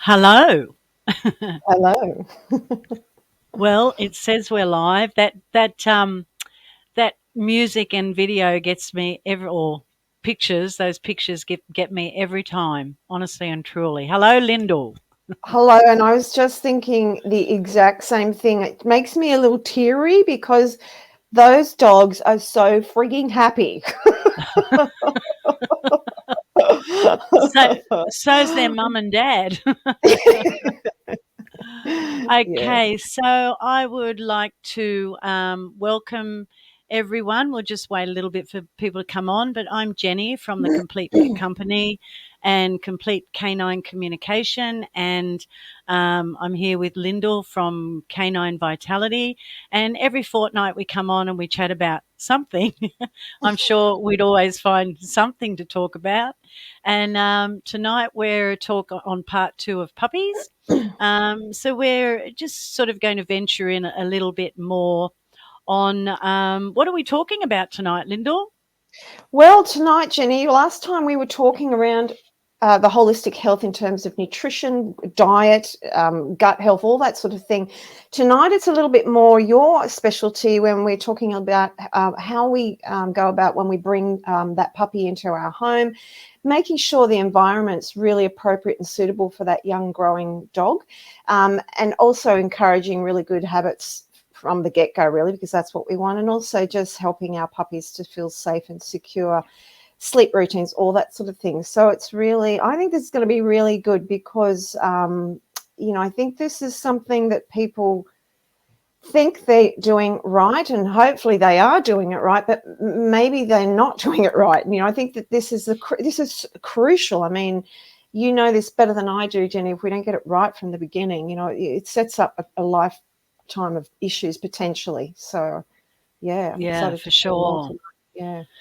Hello. Hello. Well, it says we're live. That music and video gets me or pictures. Those pictures get me every time, honestly and truly. Hello, Lyndall. Hello, and I was just thinking the exact same thing. It makes me a little teary because those dogs are so freaking happy. So so's their mum and dad. Yeah. Okay, so I would like to welcome everyone. We'll just wait a little bit for people to come on, but I'm Jenny from the Complete Pet Company and Complete Canine Communication, and I'm here with Lyndall from Canine Vitality. And every fortnight we come on and we chat about something. I'm sure we'd always find something to talk about. And tonight we're talk on part 2 of puppies. So we're just sort of going to venture in a little bit more on what are we talking about tonight, Lyndall? Well, tonight, Jenny, last time we were talking around the holistic health in terms of nutrition, diet, gut health, all that sort of thing. Tonight, it's a little bit more your specialty when we're talking about how we go about when we bring that puppy into our home, making sure the environment's really appropriate and suitable for that young growing dog, and also encouraging really good habits from the get-go, really, because that's what we want, and also just helping our puppies to feel safe and secure, sleep routines, all that sort of thing. So it's really, I think this is going to be really good because, I think this is something that people think they're doing right, and hopefully they are doing it right, but maybe they're not doing it right. And, I think that this is crucial. I mean, you know this better than I do, Jenny. If we don't get it right from the beginning, it sets up a lifetime of issues potentially. So, yeah, I'm Yeah, excited for to share more sure. tonight.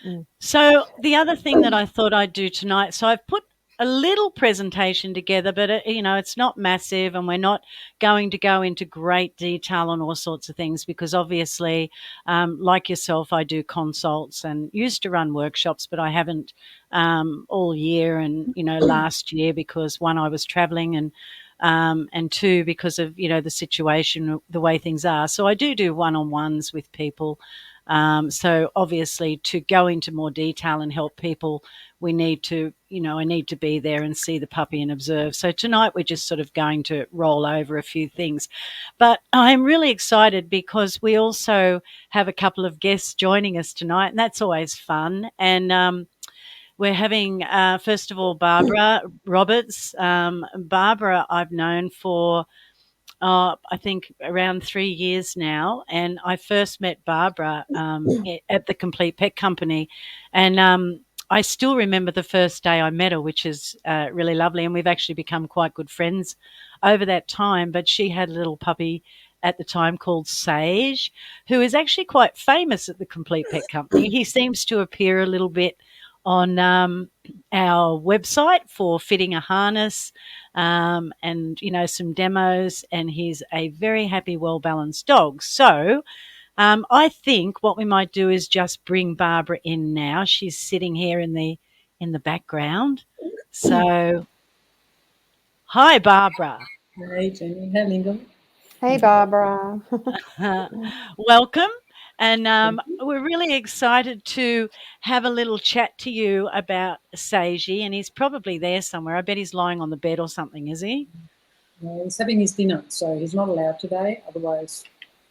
Yeah. So the other thing that I thought I'd do tonight, so I've put a little presentation together, but it's not massive, and we're not going to go into great detail on all sorts of things because obviously, like yourself, I do consults and used to run workshops, but I haven't all year and last year because one, I was traveling, and two, because of the situation, the way things are. So I do one-on-ones with people. So obviously, to go into more detail and help people, we need to, I need to be there and see the puppy and observe. So tonight we're just sort of going to roll over a few things. But I'm really excited because we also have a couple of guests joining us tonight, and that's always fun. And we're having, first of all, Barbara Roberts. Barbara, I've known for I think around 3 years now. And I first met Barbara at the Complete Pet Company. And I still remember the first day I met her, which is really lovely. And we've actually become quite good friends over that time. But she had a little puppy at the time called Sage, who is actually quite famous at the Complete Pet Company. He seems to appear a little bit on our website for fitting a harness, and some demos, and he's a very happy, well balanced dog. So I think what we might do is just bring Barbara in now. She's sitting here in the background. So hi, Barbara. Hi, Jenny. Hi, Linda. Hey, Barbara. Welcome. And Thank you. we're really excited to have a little chat to you about Seiji, and he's probably there somewhere. I bet he's lying on the bed or something, is he? He's having his dinner, so he's not allowed today. Otherwise,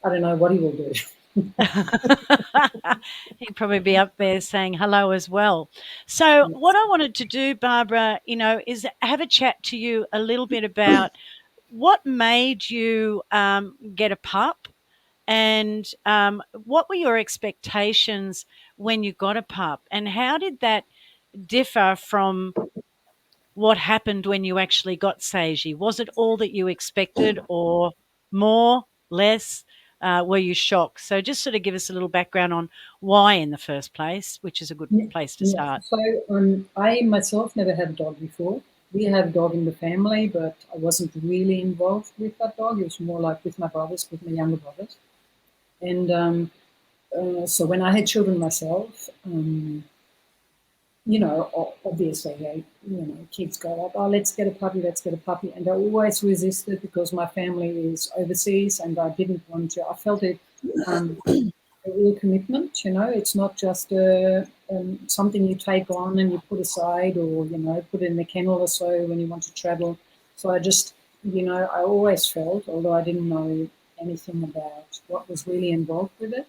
I don't know what he will do. He'd probably be up there saying hello as well. So, what Yes. I wanted to do, Barbara, is have a chat to you a little bit about what made you get a pup, and what were your expectations when you got a pup, and how did that differ from what happened when you actually got Seiji? Was it all that you expected, or more, less? Were you shocked? So just sort of give us a little background on why in the first place, which is a good Yeah. place to Yeah. start. So I myself never had a dog before. We had a dog in the family, but I wasn't really involved with that dog. It was more like with my brothers, with my younger brothers. And so when I had children myself, you know, obviously, kids go like, oh, let's get a puppy, let's get a puppy. And I always resisted because my family is overseas and I didn't want to. I felt it a real commitment, it's not just something you take on and you put aside or, put it in a kennel or so when you want to travel. So I just, I always felt, although I didn't know anything about what was really involved with it,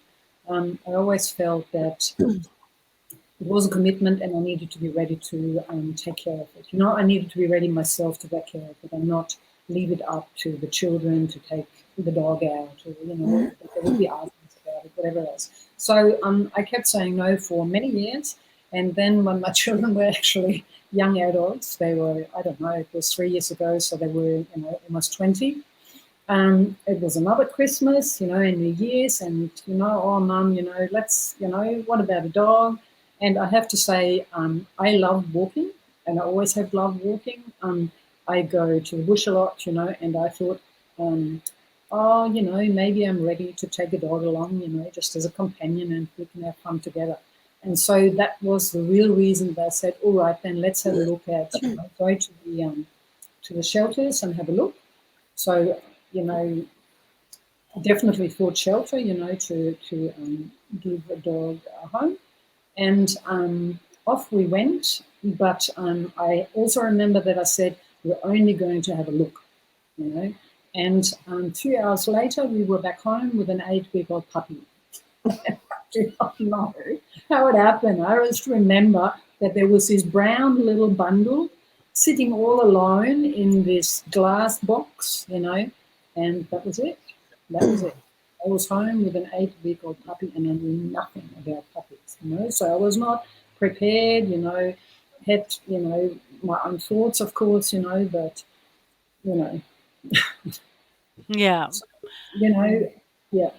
I always felt that it was a commitment and I needed to be ready to take care of it. I needed to be ready myself to take care of it and not leave it up to the children to take the dog out or, there would be arguments about it, whatever else. So I kept saying no for many years. And then when my children were actually young adults, they were, I don't know, it was 3 years ago, so they were, almost 20. It was another Christmas, and New Year's, and, oh, Mum, let's, what about a dog? And I have to say, I love walking, and I always have loved walking. I go to the bush a lot, and I thought, oh, maybe I'm ready to take a dog along, just as a companion, and we can have fun together. And so that was the real reason that I said, all right, then let's have a look at, go to the shelters and have a look. So, I definitely thought shelter, to give a dog a home. And off we went. But I also remember that I said, we're only going to have a look, And 2 hours later, we were back home with an 8-week-old puppy. I do not know how it happened. I just remember that there was this brown little bundle sitting all alone in this glass box, and that was it. That was it. I was home with an 8-week-old puppy and I knew nothing about puppies, So I was not prepared, had, my own thoughts, of course, but, Yeah. so, yeah.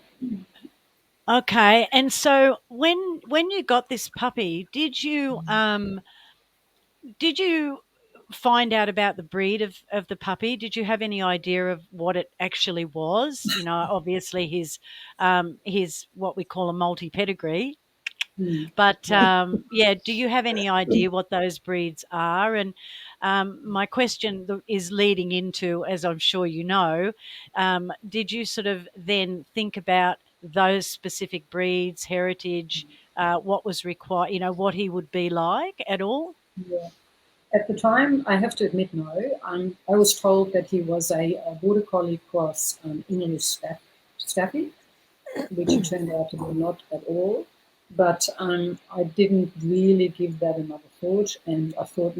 Okay. And so when you got this puppy, did you find out about the breed of the puppy? Did you have any idea of what it actually was? Obviously his what we call a multi pedigree. But yeah, do you have any idea what those breeds are? And my question is leading into, as I'm sure you know, did you sort of then think about those specific breeds, heritage, what was required, what he would be like at all? Yeah. At the time, I have to admit, no. I was told that he was a border collie cross English staffy, which it turned out to be not at all. But I didn't really give that another thought, and I thought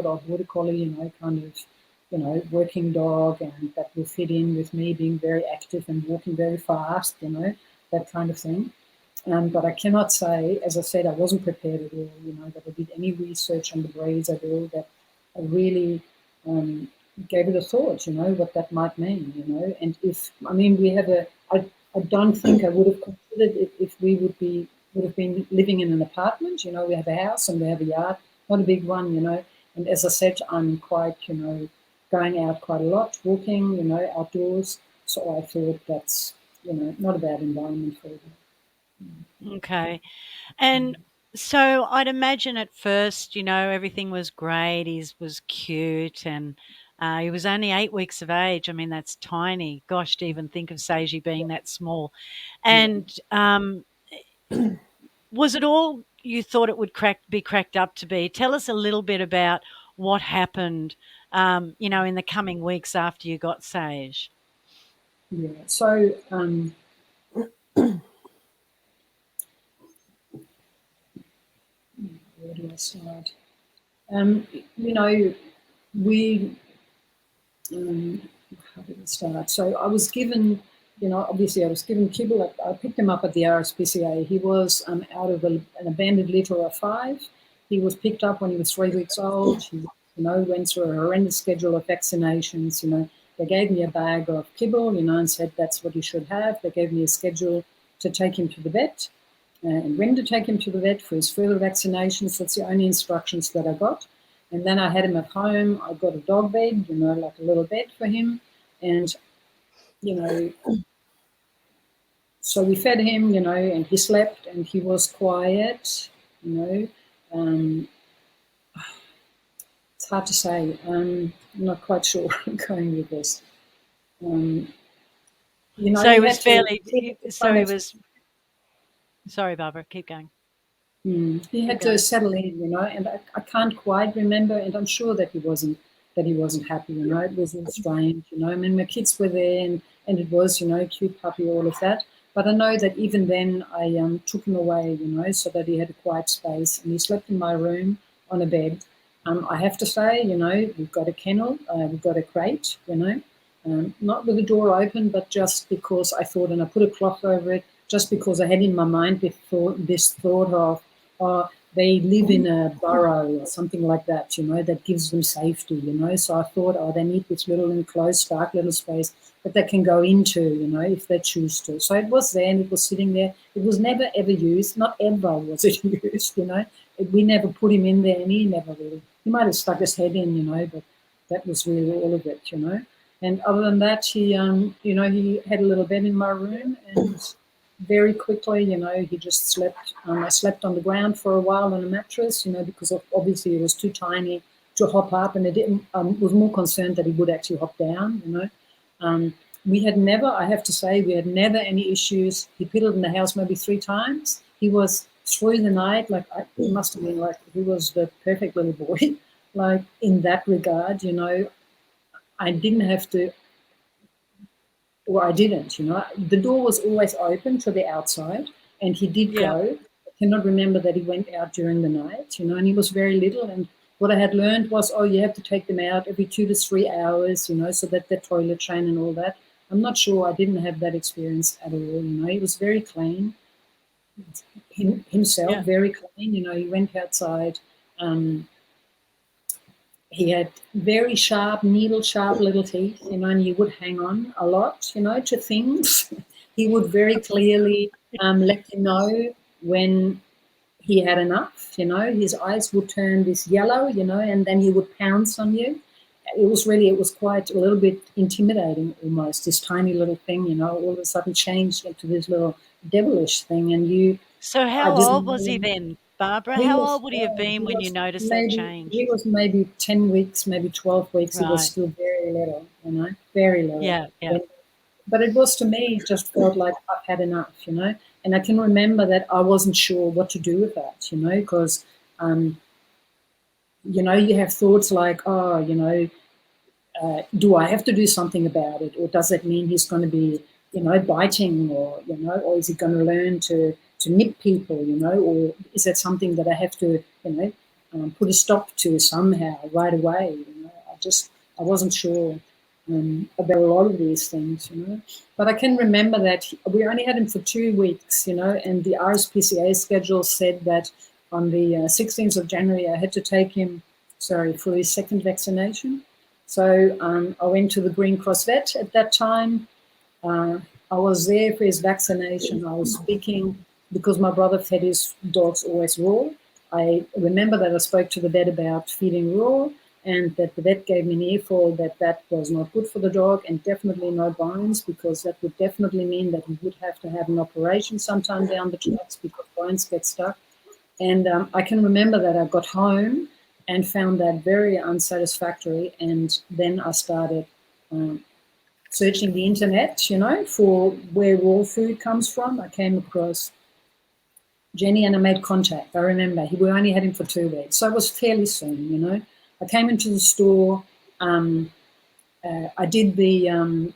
of border collie, kind of, working dog, and that will fit in with me being very active and walking very fast, that kind of thing. But I cannot say, as I said, I wasn't prepared at all, that I did any research on the breeds at all, that I really gave it a thought, what that might mean, And we have I don't think I would have considered it if we would have been living in an apartment, we have a house and we have a yard, not a big one, And as I said, I'm quite, going out quite a lot, walking, outdoors. So I thought that's, not a bad environment for it. Okay. And so I'd imagine at first, everything was great. He was cute and he was only 8 weeks of age. I mean, that's tiny. Gosh, to even think of Seiji being that small. Yeah. And was it all you thought it would be cracked up to be? Tell us a little bit about what happened, in the coming weeks after you got Sage. Yeah. So where do I start? We how did it start? So I was given, obviously I was given kibble. I picked him up at the RSPCA. He was out of an abandoned litter of 5. He was picked up when he was 3 weeks old. He, went through a horrendous schedule of vaccinations. They gave me a bag of kibble, and said that's what you should have. They gave me a schedule to take him to the vet and when to take him to the vet for his further vaccinations. That's the only instructions that I got. And then I had him at home. I got a dog bed, like a little bed for him. And, so we fed him, and he slept and he was quiet, It's hard to say. I'm not quite sure where I'm going with this. So he he was had to, fairly. he had to So kind he of, was. Sorry, Barbara. Keep going. he Keep had to going. settle in, and I can't quite remember, and I'm sure that he wasn't happy, It was all strange, I mean, my kids were there, and it was, cute puppy, all of that. But I know that even then I took him away, so that he had a quiet space, and he slept in my room on a bed. I have to say, we've got a kennel, we've got a crate, not with the door open, but just because I thought, and I put a cloth over it, just because I had in my mind this thought of, they live in a burrow or something like that, that gives them safety, So I thought, they need this little enclosed, dark little space that they can go into, if they choose to. So it was there and it was sitting there. It was never ever used, not ever was it used, We never put him in there, and he never really. He might have stuck his head in, but that was really all of it, And other than that, he had a little bed in my room, and very quickly, he just slept. I slept on the ground for a while on a mattress, because obviously it was too tiny to hop up, and it didn't. Was more concerned that he would actually hop down, We had never, I have to say, we had never any issues. He piddled in the house maybe 3 times. He was through the night, he must have been he was the perfect little boy, in that regard, I didn't have to. Or I didn't, The door was always open to the outside, and he did Yeah. go. I cannot remember that he went out during the night, and he was very little. And what I had learned was, you have to take them out every 2 to 3 hours, so that the toilet train and all that. I'm not sure. I didn't have that experience at all, He was very clean himself, Yeah. very clean, He went outside. He had very sharp, needle-sharp little teeth, and you would hang on a lot, to things. He would very clearly let you know when he had enough, His eyes would turn this yellow, and then he would pounce on you. It was quite a little bit intimidating almost, this tiny little thing, all of a sudden changed into this little devilish thing, and So I how didn't old was he know. then, Barbara? He How was old would he have been when you noticed that change? 10 weeks, maybe 12 weeks. He was Right. still very little, very little. Yeah. Yeah. But it was, to me, it just felt like I've had enough, And I can remember that I wasn't sure what to do with that, because, you have thoughts like, do I have to do something about it? Or does it mean he's going to be, biting, or is he going to learn to nip people, or is that something that I have to, put a stop to somehow right away? I wasn't sure about a lot of these things, But I can remember that we only had him for 2 weeks, and the RSPCA schedule said that on the 16th of January, I had to take him, for his 2nd vaccination. So I went to the Green Cross vet at that time. I was there for his vaccination. I was speaking because my brother fed his dogs always raw. I remember that I spoke to the vet about feeding raw, and that the vet gave me an earful that was not good for the dog, and definitely no bones, because that would definitely mean that he would have to have an operation sometime down the tracks because bones get stuck. And I can remember that I got home and found that very unsatisfactory. And then I started searching the internet, for where raw food comes from. I came across Jenny and I made contact. I remember we only had him for 2 weeks. So it was fairly soon, I came into the store. I did the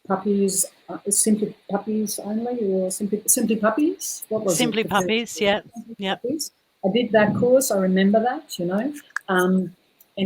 puppies, simply puppies only, or simply puppies. What was it? Simply Puppies. Yeah. Yeah. Puppies. I did that course. I remember that, and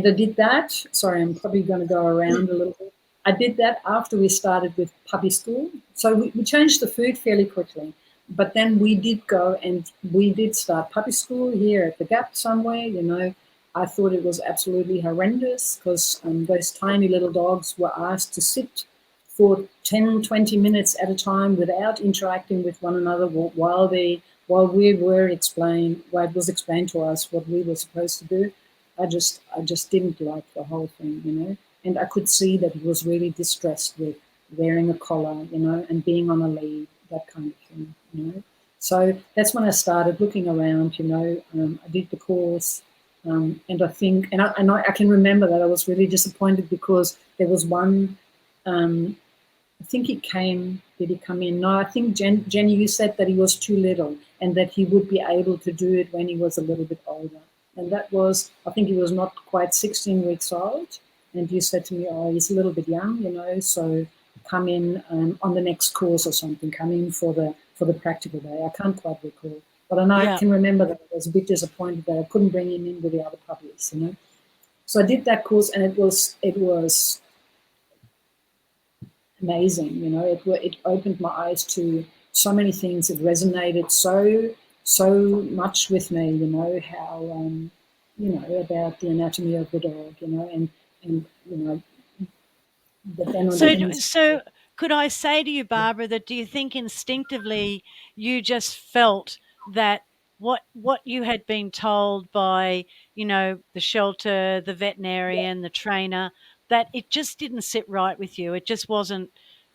I did that. Sorry, I'm probably going to go around a little bit. I did that after we started with puppy school. So we changed the food fairly quickly. But then we did go and we did start puppy school here at the Gap somewhere, I thought it was absolutely horrendous because those tiny little dogs were asked to sit for 10, 20 minutes at a time without interacting with one another while it was explained to us what we were supposed to do. I just didn't like the whole thing, And I could see that he was really distressed with wearing a collar, and being on a lead, that kind of thing, So that's when I started looking around, I did the course. And I think, I can remember that I was really disappointed because there was one. I think he came. Did he come in? No, I think Jenny, you said that he was too little and that he would be able to do it when he was a little bit older. And that was, I think he was not quite 16 weeks old. And you said to me, oh, he's a little bit young, so come in on the next course or something. Come in for the practical day. I can't quite recall, but I know I can remember that I was a bit disappointed that I couldn't bring him in with the other puppies. So I did that course, and it was amazing. It opened my eyes to so many things. It resonated so much with me. How about the anatomy of the dog. And but then So could I say to you, Barbara, that do you think instinctively you just felt that what you had been told by, the shelter, the veterinarian, the trainer, that it just didn't sit right with you? It wasn't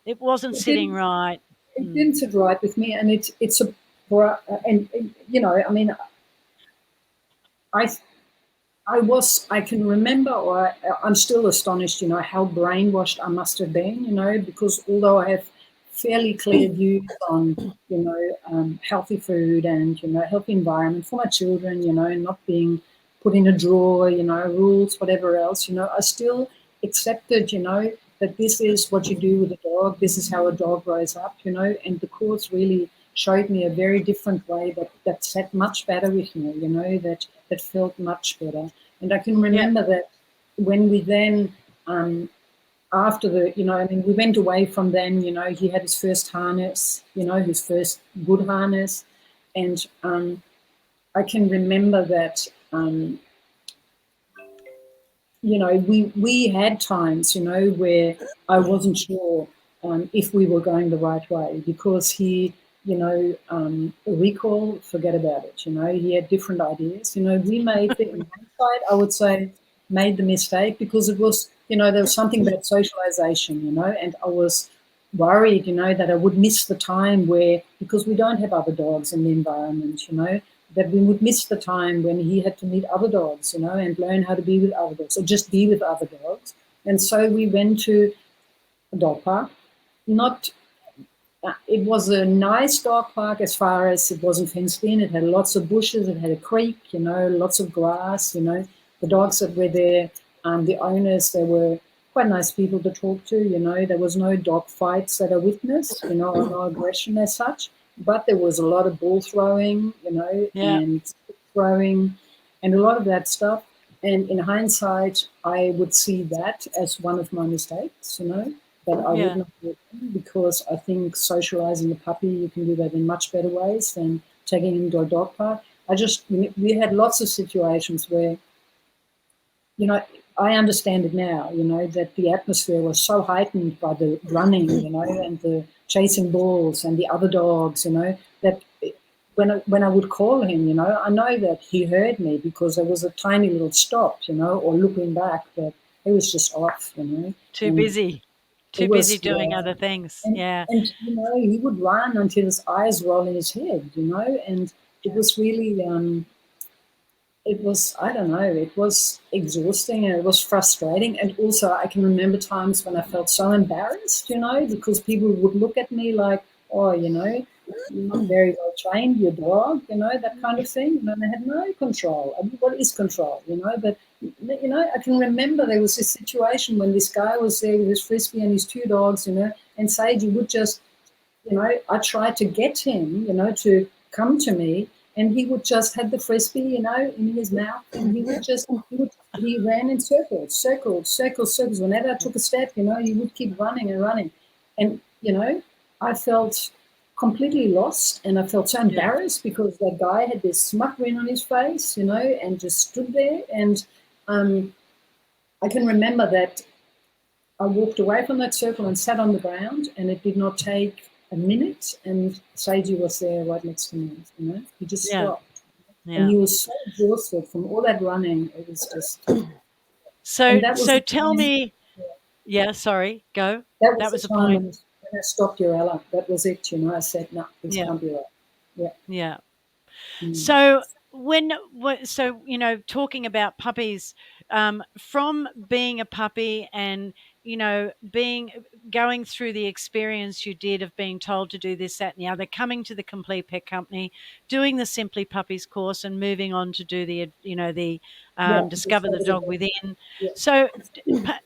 it sitting didn't right. it didn't sit right with me, and it's a and I mean I I can remember, or I'm still astonished, how brainwashed I must have been, because although I have fairly clear views on, healthy food and, healthy environment for my children, not being put in a drawer, rules, whatever else, I still accepted, that this is what you do with a dog, this is how a dog grows up, and the course really showed me a very different way that sat much better with me, that felt much better. And I can remember that when we then, after we went away from them, he had his first harness, his first good harness. And I can remember that, we had times, where I wasn't sure if we were going the right way because he, recall, forget about it. He had different ideas. We made in hindsight, I would say, made the mistake because it was, there was something about socialization, and I was worried, that I would miss the time where, because we don't have other dogs in the environment, that we would miss the time when he had to meet other dogs, and learn how to be with other dogs or just be with other dogs. And so we went to a dog park. It was a nice dog park as far as it wasn't fenced in. It had lots of bushes. It had a creek, lots of grass. The dogs that were there, the owners, they were quite nice people to talk to. There was no dog fights that I witnessed, or no aggression as such. But there was a lot of ball throwing, and throwing, and a lot of that stuff. And in hindsight, I would see that as one of my mistakes, but I would not do it because I think socializing the puppy, you can do that in much better ways than taking him to a dog park. We had lots of situations where, I understand it now, that the atmosphere was so heightened by the running, and the chasing balls and the other dogs, that when I would call him, I know that he heard me because there was a tiny little stop, or looking back, but it was just off, Too busy. Too busy doing other things. And, Yeah. and he would run until his eyes roll in his head, and it was really, I don't know, it was exhausting and it was frustrating. And also I can remember times when I felt so embarrassed, because people would look at me like, oh, you're not very well trained, your dog, that kind of thing. And I had no control. I mean, what is control, But, I can remember there was this situation when this guy was there with his frisbee and his two dogs, and Sage would just, I tried to get him, to come to me, and he would just have the frisbee, in his mouth, and he ran in circles. Whenever I took a step, he would keep running and running. And, I felt completely lost, and I felt so embarrassed because that guy had this smug grin on his face, and just stood there. And I can remember that I walked away from that circle and sat on the ground, and it did not take a minute, and Seiji was there right next to me. He just stopped, and he was so exhausted from all that running. It was just so tell me. Yeah, sorry, go. That Was was the the time point. when I stopped Urella. That was it. I said, no, this can't be right. Yeah. Mm. So So, talking about puppies, from being a puppy and, going through the experience you did of being told to do this, that, and the other, coming to the Complete Pet Company, doing the Simply Puppies course, and moving on to do Yeah, Discover the Dog Within. Yeah. So,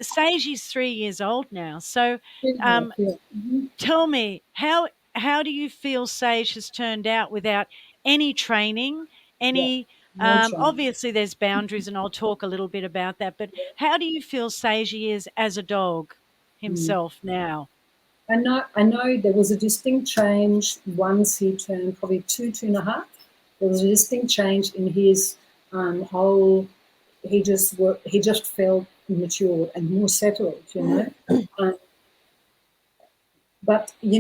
Sagey's 3 years old now. So, Yeah. Mm-hmm. tell me, how do you feel Sage has turned out without any training? Yeah. Any No training. Obviously there's boundaries, and I'll talk a little bit about that. But how do you feel Sage is as a dog Mm. himself now? I know there was a distinct change once he turned probably 2.5. There was a distinct change in his whole. He just felt mature and more settled, Um, but he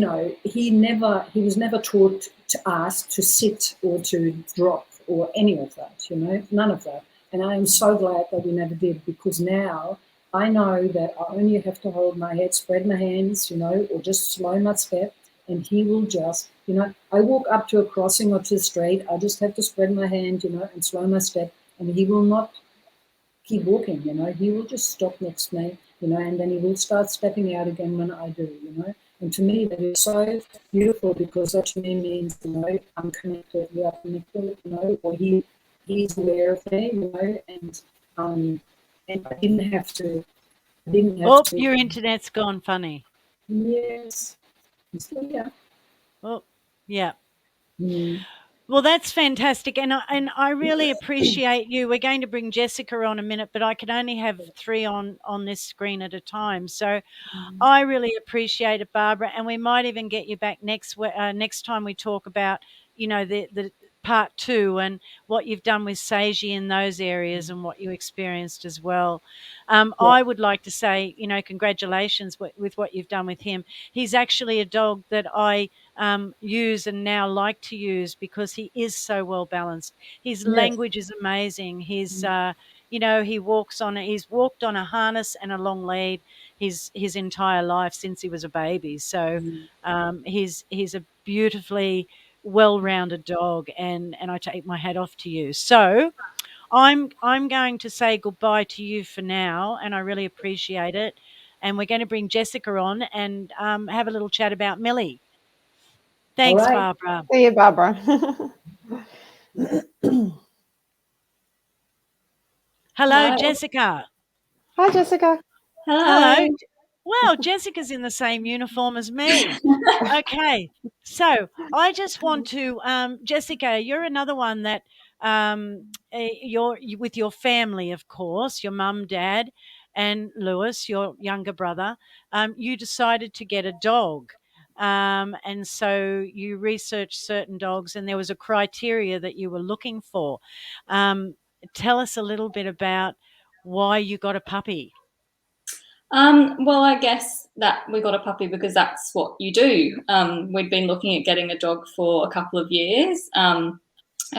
was never taught to ask to sit or to drop or any of that, none of that. And I am so glad that we never did, because now I know that I only have to hold my head, spread my hands, or just slow my step, and he will just, I walk up to a crossing or to the street, I just have to spread my hand, and slow my step, and he will not keep walking, he will just stop next to me, and then he will start stepping out again when I do. And to me, that is so beautiful, because that to me means, I'm connected, we are connected, or he's aware of me, and I didn't have to, Your internet's gone funny. yes, yeah. Oh, yeah. Mm. Well, that's fantastic, and I really appreciate you. We're going to bring Jessica on a minute, but I can only have three on this screen at a time. So I really appreciate it, Barbara, and we might even get you back next time we talk about the part 2 and what you've done with Seiji in those areas and what you experienced as well. Yeah. I would like to say congratulations with what you've done with him. He's actually a dog that I use and now like to use because he is so well balanced. His Yes. language is amazing. He's Mm. he's walked on a harness and a long lead his entire life since he was a baby. So Mm. he's a beautifully well-rounded dog, and I take my hat off to you. So I'm going to say goodbye to you for now, and I really appreciate it. And we're going to bring Jessica on and have a little chat about Millie. All Thanks, right. Barbara. See you, Barbara. Hello, Hi. Jessica. Hi, Jessica. Hello. Hello. Well, Jessica's in the same uniform as me. Okay. So I just want to, Jessica, you're another one that with your family, of course, your mum, dad, and Lewis, your younger brother. You decided to get a dog. And so you researched certain dogs, and there was a criteria that you were looking for. Um, Tell us a little bit about why you got a puppy. Well, I guess that we got a puppy because that's what you do. We'd been looking at getting a dog for a couple of years, and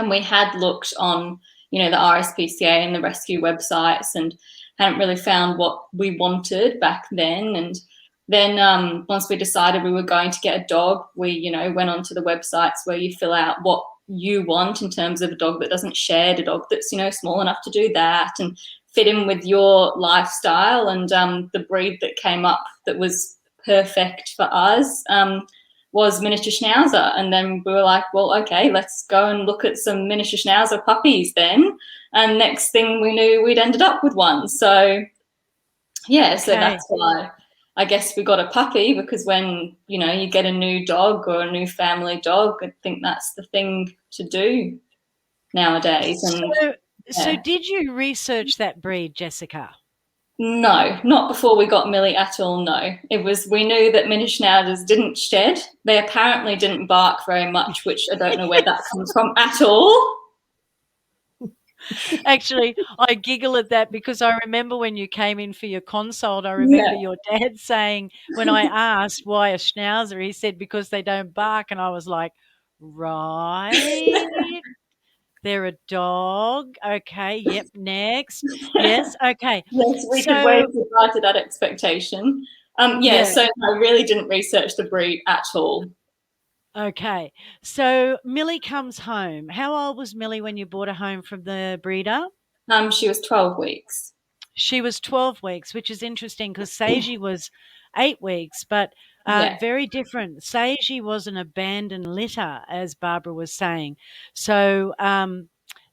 we had looked on, the RSPCA and the rescue websites, and hadn't really found what we wanted back then. And then once we decided we were going to get a dog, we, went onto the websites where you fill out what you want in terms of a dog that doesn't shed, a dog that's, small enough to do that, and fit in with your lifestyle. And the breed that came up that was perfect for us was miniature schnauzer. And then we were like, well, okay, let's go and look at some miniature schnauzer puppies then. And next thing we knew, we'd ended up with one. So yeah, so Okay. that's why I guess we got a puppy, because when, you get a new dog or a new family dog, I think that's the thing to do nowadays. And So did you research that breed, Jessica? no, not before we got Millie at all, no. We knew that mini schnauzers didn't shed. They apparently didn't bark very much, which I don't know where that comes from at all. Actually, I giggle at that because I remember when you came in for your consult, I remember your dad saying, when I asked why a schnauzer, he said, because they don't bark. And I was like, right. They're a dog. Okay. Yep. Next. Yes. Okay. Yes, we could So, wave goodbye to that expectation. yeah. So I really didn't research the breed at all. Okay. So Millie comes home. How old was Millie when you brought her home from the breeder? She was 12 weeks. She was 12 weeks, which is interesting because Seiji was 8 weeks, but Yeah. very different. Seiji was an abandoned litter, as Barbara was saying. So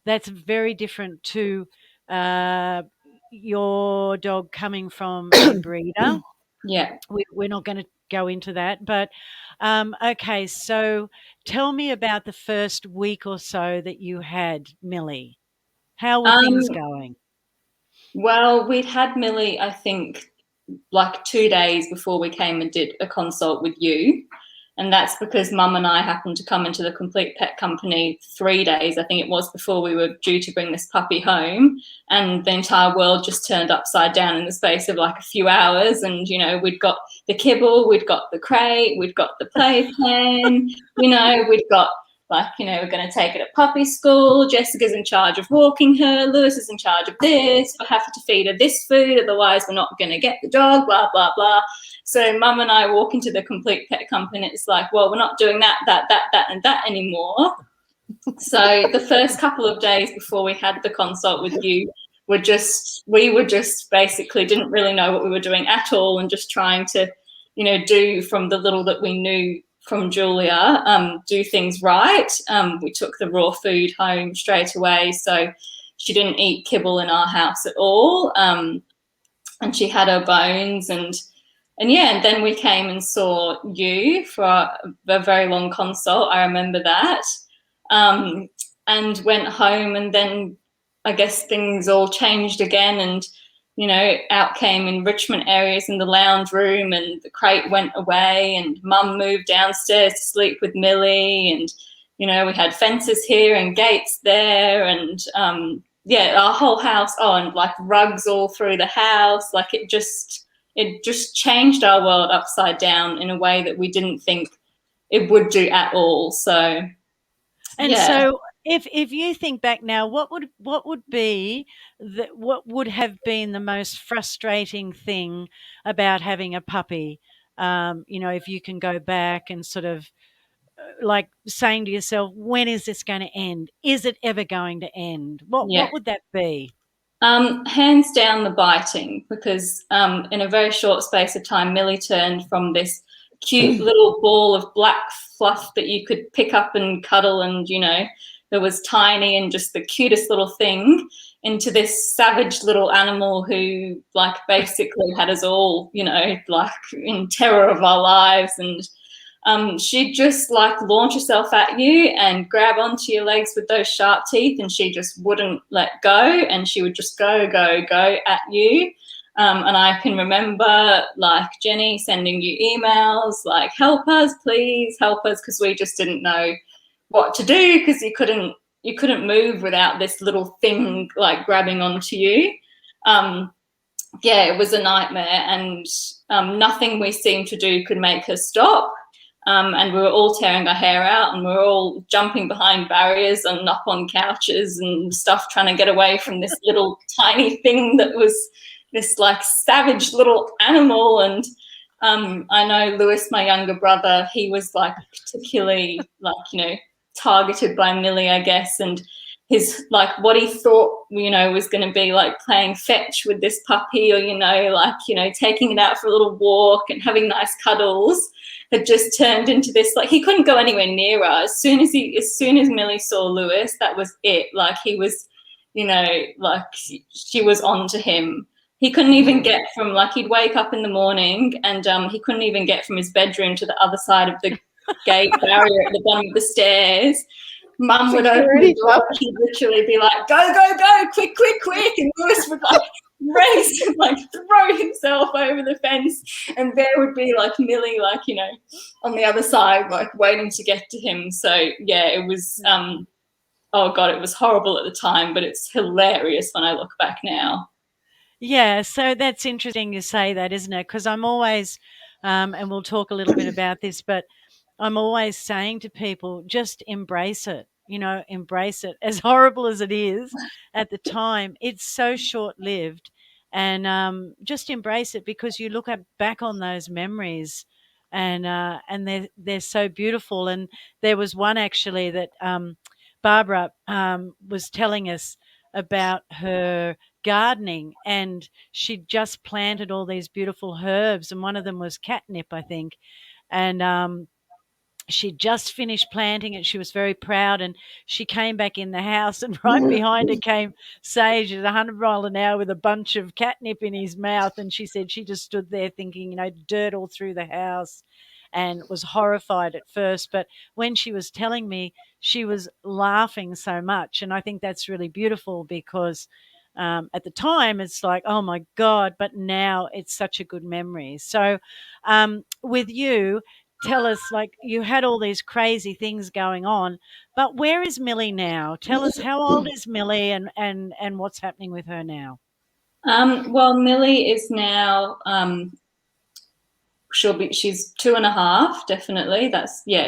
that's very different to uh, your dog coming from a breeder. Yeah. We're not going to go into that. But okay, so tell me about the first week or so that you had Millie. How were things Um, going? well, we'd had Millie, I think, like 2 days before we came and did a consult with you. And that's because Mum and I happened to come into the Complete Pet Company 3 days, I think it was, before we were due to bring this puppy home. And the entire world just turned upside down in the space of like a few hours. And, we'd got the kibble, we'd got the crate, we'd got the playpen, we'd got we're going to take her to puppy school. Jessica's in charge of walking her. Lewis is in charge of this. We have to feed her this food, otherwise we're not going to get the dog, blah, blah, blah. So Mum and I walk into the Complete Pet Company. It's like, well, we're not doing that, and that anymore. So the first couple of days before we had the consult with you, we were just basically didn't really know what we were doing at all, and just trying to, do from the little that we knew from Julia, do things right. We took the raw food home straight away, so she didn't eat kibble in our house at all, and she had her bones, and then we came and saw you for a very long consult. I remember that, and went home, and then I guess things all changed again, and out came enrichment areas in the lounge room, and the crate went away, and Mum moved downstairs to sleep with Millie, and we had fences here and gates there, and our whole house, and like rugs all through the house. Like it just changed our world upside down in a way that we didn't think it would do at all. So And so if you think back now, what would be what would have been the most frustrating thing about having a puppy? If you can go back and sort of like saying to yourself, when is this going to end? Is it ever going to end? What would that be? Hands down the biting, because in a very short space of time, Millie turned from this cute little ball of black fluff that you could pick up and cuddle, and that was tiny and just the cutest little thing, into this savage little animal who like basically had us all like in terror of our lives. And she'd just like launch herself at you and grab onto your legs with those sharp teeth, and she just wouldn't let go, and she would just go at you. And I can remember like Jenny sending you emails like, help us, please help us, because we just didn't know what to do, because you couldn't move without this little thing like grabbing onto you. It was a nightmare, and nothing we seemed to do could make her stop. And we were all tearing our hair out, and we were all jumping behind barriers and up on couches and stuff, trying to get away from this little tiny thing that was this like savage little animal. And I know Lewis, my younger brother, he was like particularly like, targeted by Millie, I guess, and his like what he thought was going to be like playing fetch with this puppy, or taking it out for a little walk and having nice cuddles, had just turned into this, like he couldn't go anywhere near her. As soon as Millie saw Lewis, that was it. Like he was, like she was onto him. He couldn't even get from, like, he'd wake up in the morning and he couldn't even get from his bedroom to the other side of the gate barrier at the bottom of the stairs. Mum would open the door, he'd literally be like, go, quick, and Lewis would like race and like throw himself over the fence, and there would be like Millie, like, on the other side, like waiting to get to him. So it was oh god, it was horrible at the time, but it's hilarious when I look back now. Yeah, so that's interesting you say that, isn't it? Because I'm always, and we'll talk a little bit about this, but I'm always saying to people, just embrace it, embrace it. As horrible as it is at the time, it's so short lived. And just embrace it, because you look back on those memories and they're so beautiful. And there was one actually that Barbara was telling us about her gardening, and she'd just planted all these beautiful herbs, and one of them was catnip, I think. And she'd just finished planting it. She was very proud, and she came back in the house, and right behind her came Sage at 100 mile an hour with a bunch of catnip in his mouth. And she said she just stood there thinking, dirt all through the house, and was horrified at first. But when she was telling me, she was laughing so much. And I think that's really beautiful because at the time it's like, oh my God, but now it's such a good memory. So with you, tell us, like, you had all these crazy things going on, but where is Millie now? Tell us, how old is Millie, and what's happening with her now? Well, Millie is now she's 2.5, definitely.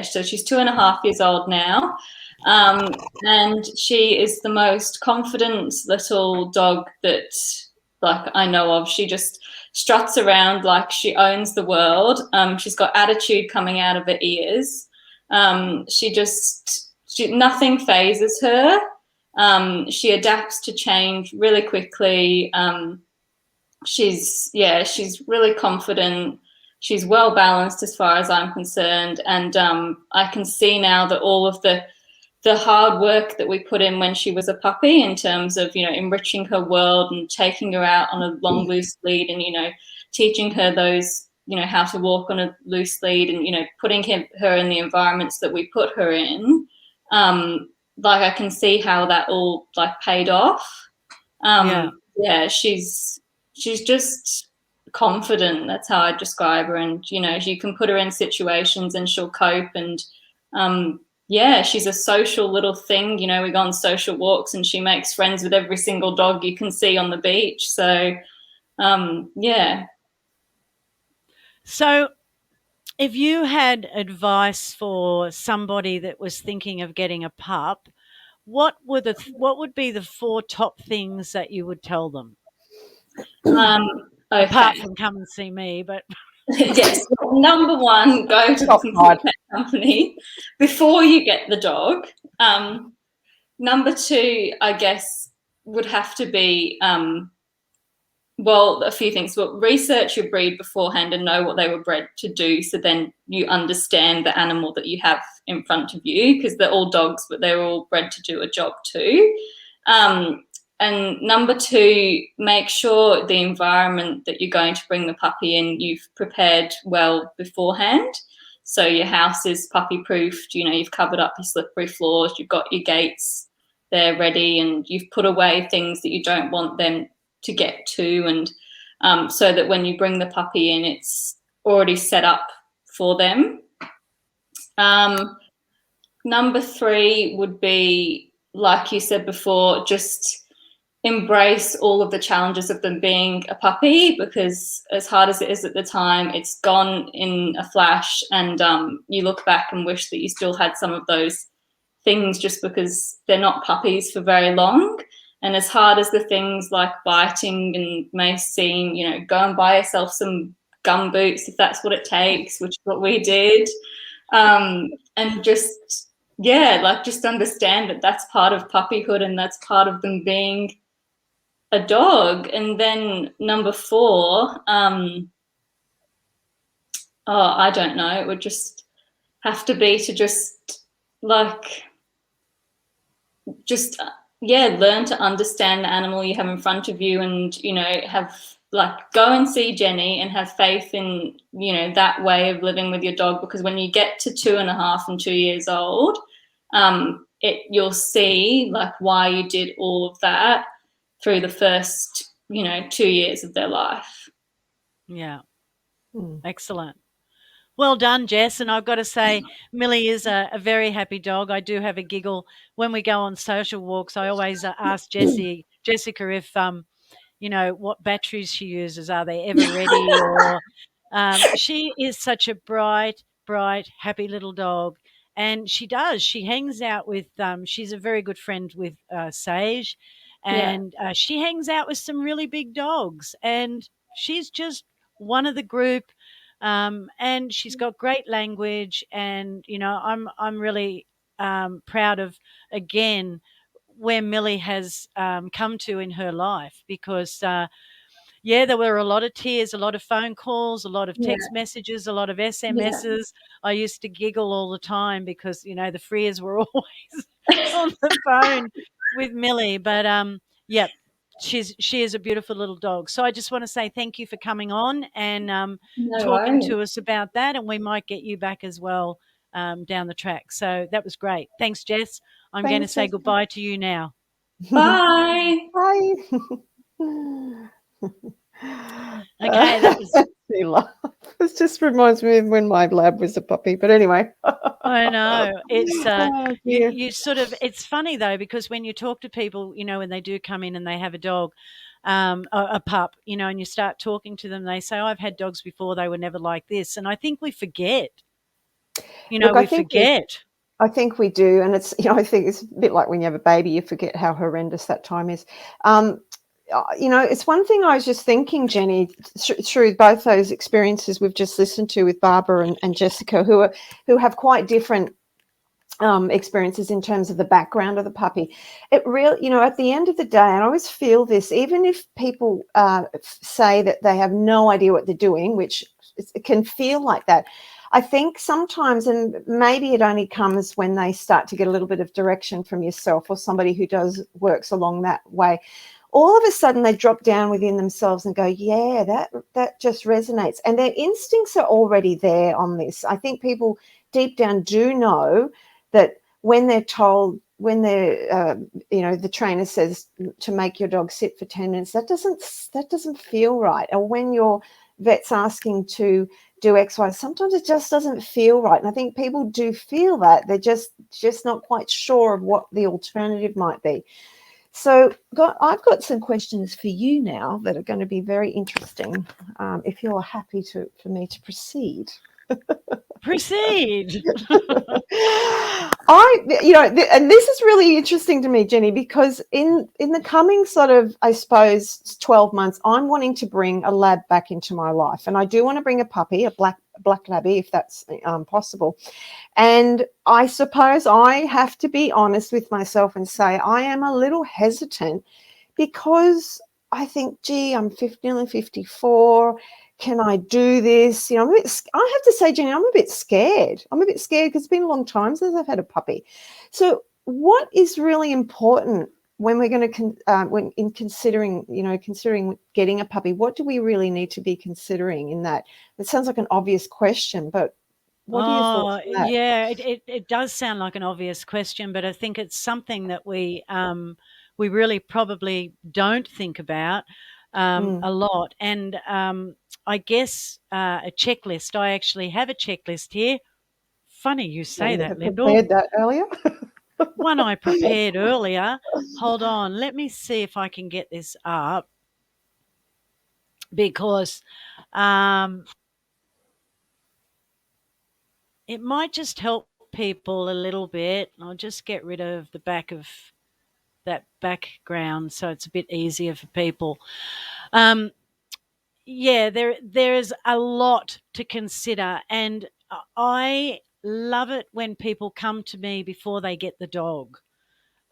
So she's 2.5 years old now. And she is the most confident little dog that, like, I know of. She just struts around like she owns the world. She's got attitude coming out of her ears. Nothing phases her. She adapts to change really quickly. She's really confident. She's well balanced as far as I'm concerned, and I can see now that all of the hard work that we put in when she was a puppy, in terms of enriching her world and taking her out on a long loose lead, and teaching her those how to walk on a loose lead, and putting her in the environments that we put her in. Like, I can see how that all like paid off. Yeah, she's just confident. That's how I describe her. And you can put her in situations and she'll cope. And she's a social little thing. We go on social walks and she makes friends with every single dog you can see on the beach. So So if you had advice for somebody that was thinking of getting a pup, what would be the 4 top things that you would tell them? Okay. Apart from come and see me, but yes, number 1, go to the complete pet company before you get the dog. Number 2, I guess, would have to be a few things. Well, research your breed beforehand and know what they were bred to do, so then you understand the animal that you have in front of you, because they're all dogs, but they're all bred to do a job too. And number 2, make sure the environment that you're going to bring the puppy in, you've prepared well beforehand. So your house is puppy proofed, you've covered up your slippery floors, you've got your gates there ready, and you've put away things that you don't want them to get to, and so that when you bring the puppy in, it's already set up for them. Number 3 would be, like you said before, just embrace all of the challenges of them being a puppy, because as hard as it is at the time, it's gone in a flash, and you look back and wish that you still had some of those things, just because they're not puppies for very long. And as hard as the things like biting and may seem, go and buy yourself some gum boots if that's what it takes, which is what we did. And just understand that that's part of puppyhood, and that's part of them being a dog. And then number 4, I don't know, it would just have to be to learn to understand the animal you have in front of you, and go and see Jenny and have faith in that way of living with your dog, because when you get to 2.5 and 2 years old, you'll see why you did all of that through the first 2 years of their life. Yeah. Excellent. Well done, Jess. And I've got to say, Millie is a very happy dog. I do have a giggle when we go on social walks. I always ask Jessica if what batteries she uses. Are they ever ready? Or she is such a bright, happy little dog. And she hangs out with, she's a very good friend with Sage, and she hangs out with some really big dogs. And she's just one of the group, And she's got great language. And I'm really proud of, again, where Millie has come to in her life, because yeah, there were a lot of tears, a lot of phone calls, a lot of Yeah. text messages, a lot of Yeah. SMSs. I used to giggle all the time because, the Freers were always on the phone with Millie. But yeah, she is a beautiful little dog. So I just want to say thank you for coming on and No talking worries. to us about that, and we might get you back as well down the track. So that was great. Thanks, Jess. I'm going to Thanks, say Jessica. goodbye to you now. Bye. Bye. Okay, that was. She laughed. It just reminds me of when my lab was a puppy. But anyway. I know. It's Oh, you dear. you sort of, it's funny though, because when you talk to people, when they do come in and they have a dog, a pup, and you start talking to them, they say, "Oh, I've had dogs before, they were never like this." And I think we forget. Look, We forget. I think we do, and it's I think it's a bit like when you have a baby, you forget how horrendous that time is. It's one thing I was just thinking, Jenny, through both those experiences we've just listened to with Barbara and Jessica, who have quite different experiences in terms of the background of the puppy. It really, at the end of the day, and I always feel this, even if people say that they have no idea what they're doing, which it can feel like that. I think sometimes, and maybe it only comes when they start to get a little bit of direction from yourself or somebody who works along that way, all of a sudden they drop down within themselves and go, yeah, that just resonates. And their instincts are already there on this. I think people deep down do know that when they're told, when they're, the trainer says to make your dog sit for 10 minutes, that doesn't feel right. Or when your vet's asking to do X, Y, sometimes it just doesn't feel right. And I think people do feel that. They're just not quite sure of what the alternative might be. So I've got some questions for you now that are going to be very interesting, if you're happy for me to proceed. Proceed. And this is really interesting to me, Jenny, because in the coming sort of, I suppose, 12 months, I'm wanting to bring a lab back into my life. And I do want to bring a puppy, a black labby, if that's possible. And I suppose I have to be honest with myself and say I am a little hesitant, because I think, gee, I'm nearly 54. Can I do this? I have to say, Jenny, I'm a bit scared. Because it's been a long time since I've had a puppy. So what is really important when we're going to, considering getting a puppy? What do we really need to be considering in that? It sounds like an obvious question, but what are your thoughts on that? Yeah, it does sound like an obvious question, but I think it's something that we really probably don't think about a lot. And I guess a checklist. I actually have a checklist here. Funny you say You that, have Lyndall. prepared that earlier? One I prepared earlier. Hold on, let me see if I can get this up, because it might just help people a little bit. I'll just get rid of the back of that background so it's a bit easier for people. Yeah, there's a lot to consider, and I love it when people come to me before they get the dog.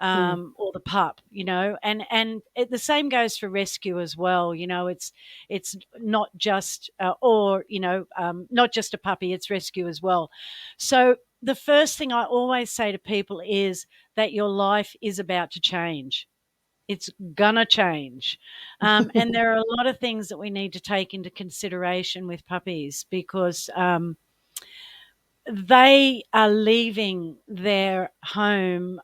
Or the pup, and the same goes for rescue as well. It's not just not just a puppy; it's rescue as well. So the first thing I always say to people is that your life is about to change. It's gonna change, and there are a lot of things that we need to take into consideration with puppies, because they are leaving their home,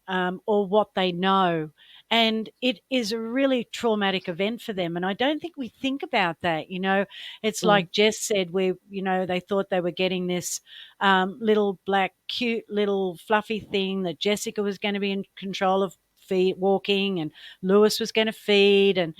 or what they know, and it is a really traumatic event for them. And I don't think we think about that. It's like Jess said, they thought they were getting this little black, cute little fluffy thing that Jessica was going to be in control of walking, and Lewis was going to feed, and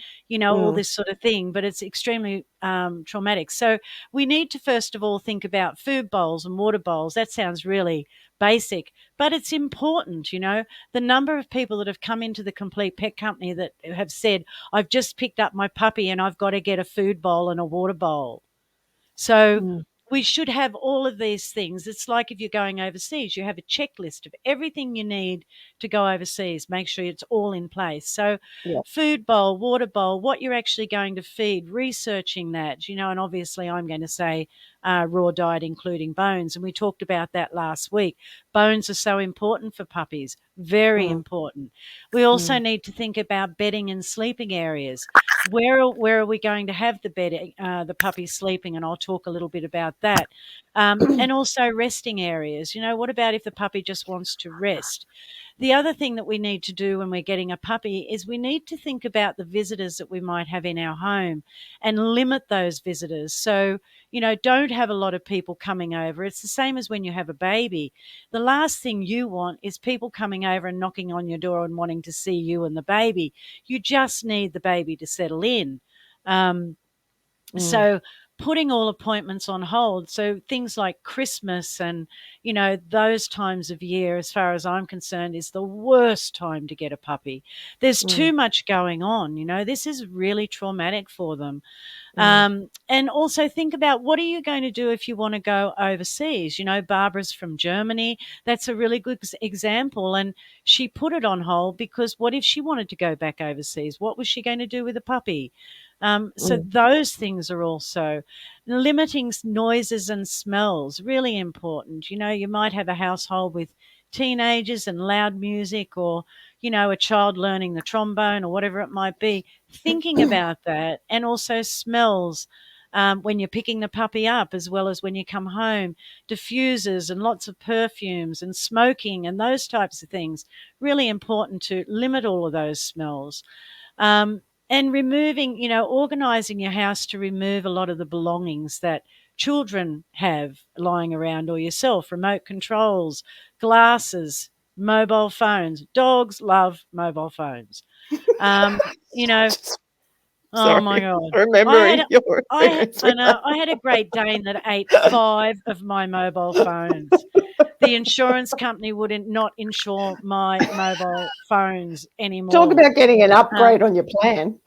all this sort of thing. But it's extremely traumatic. So we need to first of all think about food bowls and water bowls. That sounds really basic, but it's important. The number of people that have come into the Complete Pet Company that have said, I've just picked up my puppy and I've got to get a food bowl and a water bowl. So we should have all of these things. It's like if you're going overseas, you have a checklist of everything you need to go overseas. Make sure it's all in place. So, Yeah. food bowl, water bowl, what you're actually going to feed, researching that, and obviously I'm going to say raw diet, including bones. And we talked about that last week. Bones are so important for puppies, very important. We also need to think about bedding and sleeping areas. Where are we going to have the puppy sleeping? And I'll talk a little bit about that. And also resting areas. What about if the puppy just wants to rest? The other thing that we need to do when we're getting a puppy is we need to think about the visitors that we might have in our home and limit those visitors. So, don't have a lot of people coming over. It's the same as when you have a baby. The last thing you want is people coming over and knocking on your door and wanting to see you and the baby. You just need the baby to settle in. So putting all appointments on hold. So things like Christmas and, those times of year, as far as I'm concerned, is the worst time to get a puppy. There's too much going on. This is really traumatic for them. And also think about, what are you going to do if you want to go overseas? Barbara's from Germany. That's a really good example. And she put it on hold because what if she wanted to go back overseas? What was she going to do with a puppy? So those things are also limiting noises and smells, really important. You might have a household with teenagers and loud music, or, a child learning the trombone or whatever it might be. Thinking about that, and also smells. When you're picking the puppy up as well as when you come home, diffusers and lots of perfumes and smoking and those types of things, really important to limit all of those smells. And removing, organizing your house to remove a lot of the belongings that children have lying around, or yourself, remote controls, glasses, mobile phones. Dogs love mobile phones. You know, oh my Sorry, God. remembering your experience. I had a Great Dane that ate 5 of my mobile phones. The insurance company wouldn't not insure my mobile phones anymore. Talk about getting an upgrade on your plan.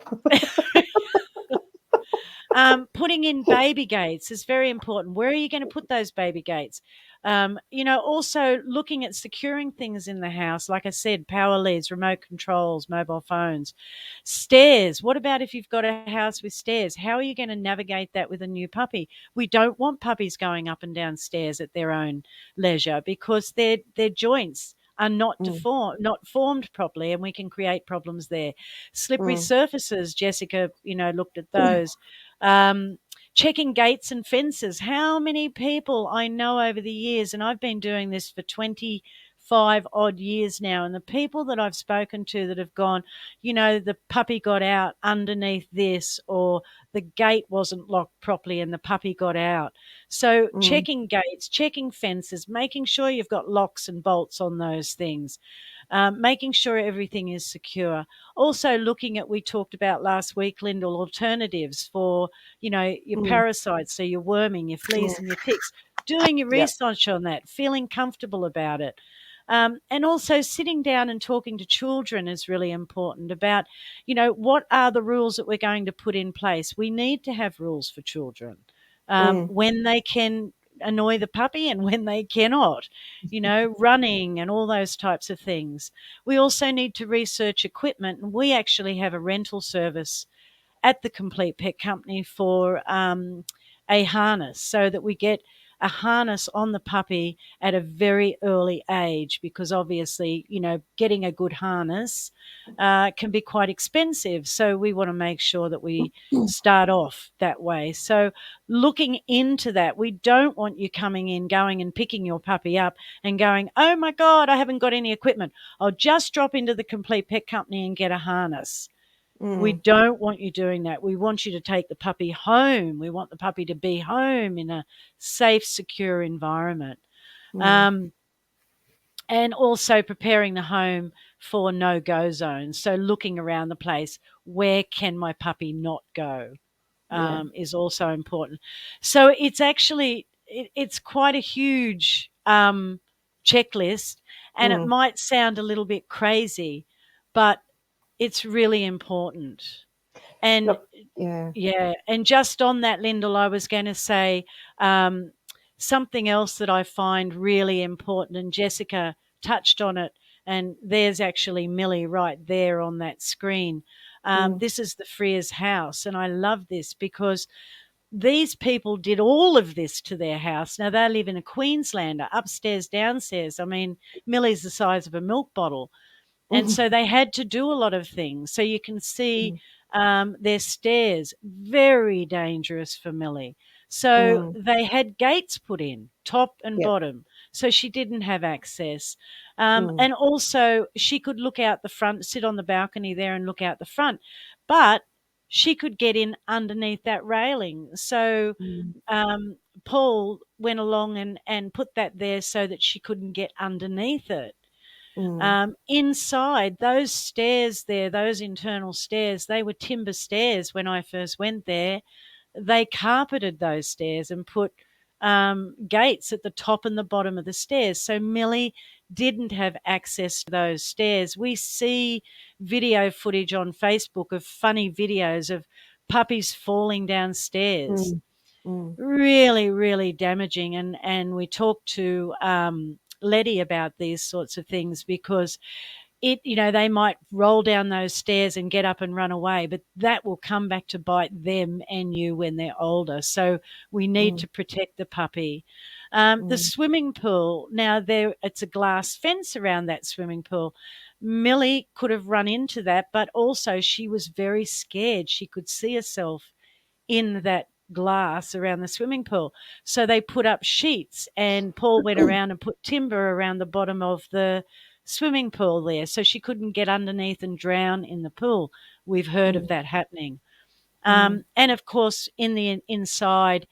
Putting in baby gates is very important. Where are you going to put those baby gates? Also looking at securing things in the house. Like I said, power leads, remote controls, mobile phones, stairs. What about if you've got a house with stairs? How are you going to navigate that with a new puppy? We don't want puppies going up and down stairs at their own leisure, because their joints are not formed properly, and we can create problems there. Slippery surfaces, Jessica, looked at those. Checking gates and fences. How many people I know over the years, and I've been doing this for 25 odd years now, and the people that I've spoken to that have gone, the puppy got out underneath this, or the gate wasn't locked properly and the puppy got out. So checking gates, checking fences, making sure you've got locks and bolts on those things. Making sure everything is secure. Also looking at, we talked about last week, Lyndall, alternatives for, your parasites, so your worming, your fleas and your ticks. Doing your research on that, feeling comfortable about it. And also sitting down and talking to children is really important about, what are the rules that we're going to put in place. We need to have rules for children, when they can annoy the puppy and when they cannot, running and all those types of things. We also need to research equipment, and we actually have a rental service at the Complete Pet Company for a harness, so that we get a harness on the puppy at a very early age, because obviously, getting a good harness can be quite expensive. So we want to make sure that we start off that way. So looking into that, we don't want you coming in, going and picking your puppy up and going, oh my God, I haven't got any equipment. I'll just drop into the Complete Pet Company and get a harness. We don't want you doing that. We want you to take the puppy home. We want the puppy to be home in a safe, secure environment. And also preparing the home for no-go zones. So looking around the place, where can my puppy not go, is also important. So it's actually, it's quite a huge checklist, and it might sound a little bit crazy, but it's really important. And Look, yeah. yeah, and just on that, Lyndall, I was going to say something else that I find really important, and Jessica touched on it, and there's actually Millie right there on that screen. This is the Freers' house, and I love this because these people did all of this to their house. Now, they live in a Queenslander, upstairs, downstairs. I mean, Millie's the size of a milk bottle. And Mhm. so they had to do a lot of things. So you can see Mm, their stairs, very dangerous for Millie. So mm, they had gates put in, top and yep. bottom. So she didn't have access. Mm, And also, she could look out the front, sit on the balcony there and look out the front. But she could get in underneath that railing. So mm, um, Paul went along and put that there so that she couldn't get underneath it. mm, Inside those stairs there, those internal stairs, they were timber stairs when I first went there. They carpeted those stairs and put gates at the top and the bottom of the stairs. So Millie didn't have access to those stairs. We see video footage on Facebook of funny videos of puppies falling downstairs. mm, mm, Really, really damaging. And we talked to Letty about these sorts of things because they might roll down those stairs and get up and run away, but that will come back to bite them and you when they're older. So we need mm, to protect the puppy. The mm, swimming pool, now it's a glass fence around that swimming pool. Millie could have run into that, but also she was very scared. She could see herself in that glass around the swimming pool. So they put up sheets, and Paul went around and put timber around the bottom of the swimming pool there so she couldn't get underneath and drown in the pool. We've heard of mm, that happening. mm, And of course, in the inside,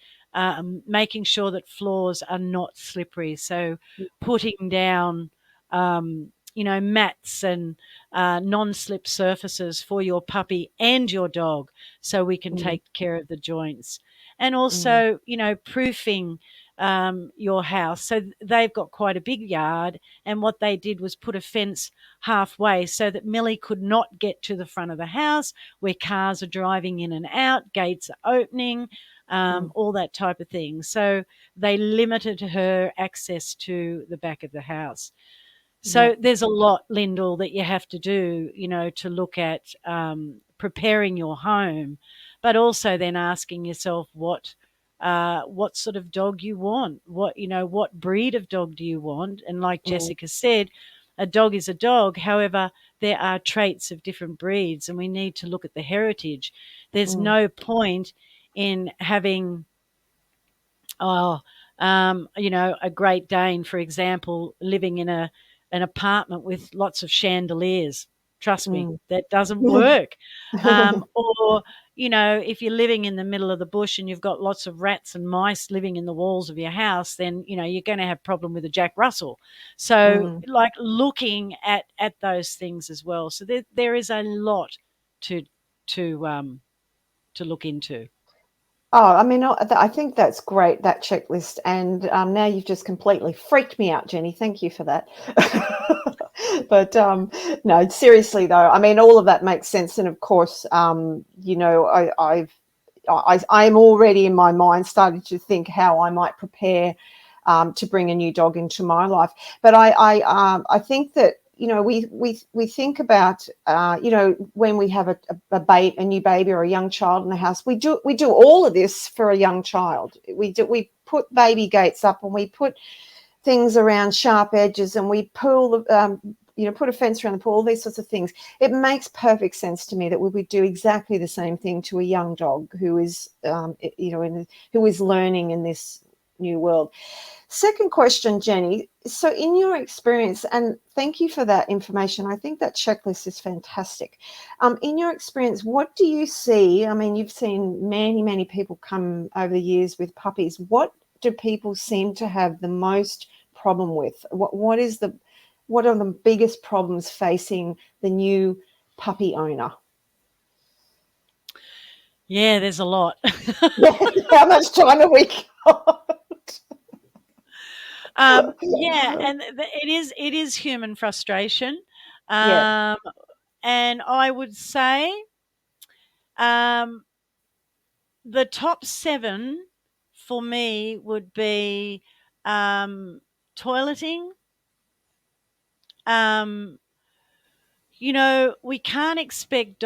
making sure that floors are not slippery. So putting down, mats and non-slip surfaces for your puppy and your dog, so we can mm, take care of the joints. And mm, also, proofing your house. So they've got quite a big yard, and what they did was put a fence halfway so that Millie could not get to the front of the house where cars are driving in and out, gates are opening, mm. all that type of thing. So they limited her access to the back of the house. Yeah. So there's a lot, Lyndall, that you have to do, to look at preparing your home, but also then asking yourself what sort of dog you want, what breed of dog do you want? And like Mm, Jessica said, a dog is a dog. However, there are traits of different breeds, and we need to look at the heritage. There's mm, no point in having oh, a Great Dane, for example, living in an apartment with lots of chandeliers. Trust me, mm. that doesn't work. Or, if you're living in the middle of the bush and you've got lots of rats and mice living in the walls of your house, then, you're going to have a problem with a Jack Russell. So, Mm. like looking at those things as well. So there is a lot to to to look into. Oh, I mean, I think that's great, that checklist. And now you've just completely freaked me out, Jenny. Thank you for that. But no, seriously though, I mean, all of that makes sense. And of course, I'm already in my mind started to think how I might prepare to bring a new dog into my life. But I think that we think about when we have a new baby or a young child in the house, we do all of this for a young child. We put baby gates up, and we put things around sharp edges, and we pull put a fence around the pool, all these sorts of things. It makes perfect sense to me that we would do exactly the same thing to a young dog who is who is learning in this new world. Second question, Jenny. So in your experience, and thank you for that information, I think that checklist is fantastic. In your experience, what do you see? I mean, you've seen many, many people come over the years with puppies. What do people seem to have the most problem with? What are the biggest problems facing the new puppy owner? Yeah, there's a lot. How much time have we got? Yeah, and it is human frustration, Yeah. and I would say The top 7 for me would be toileting. Um, we can't expect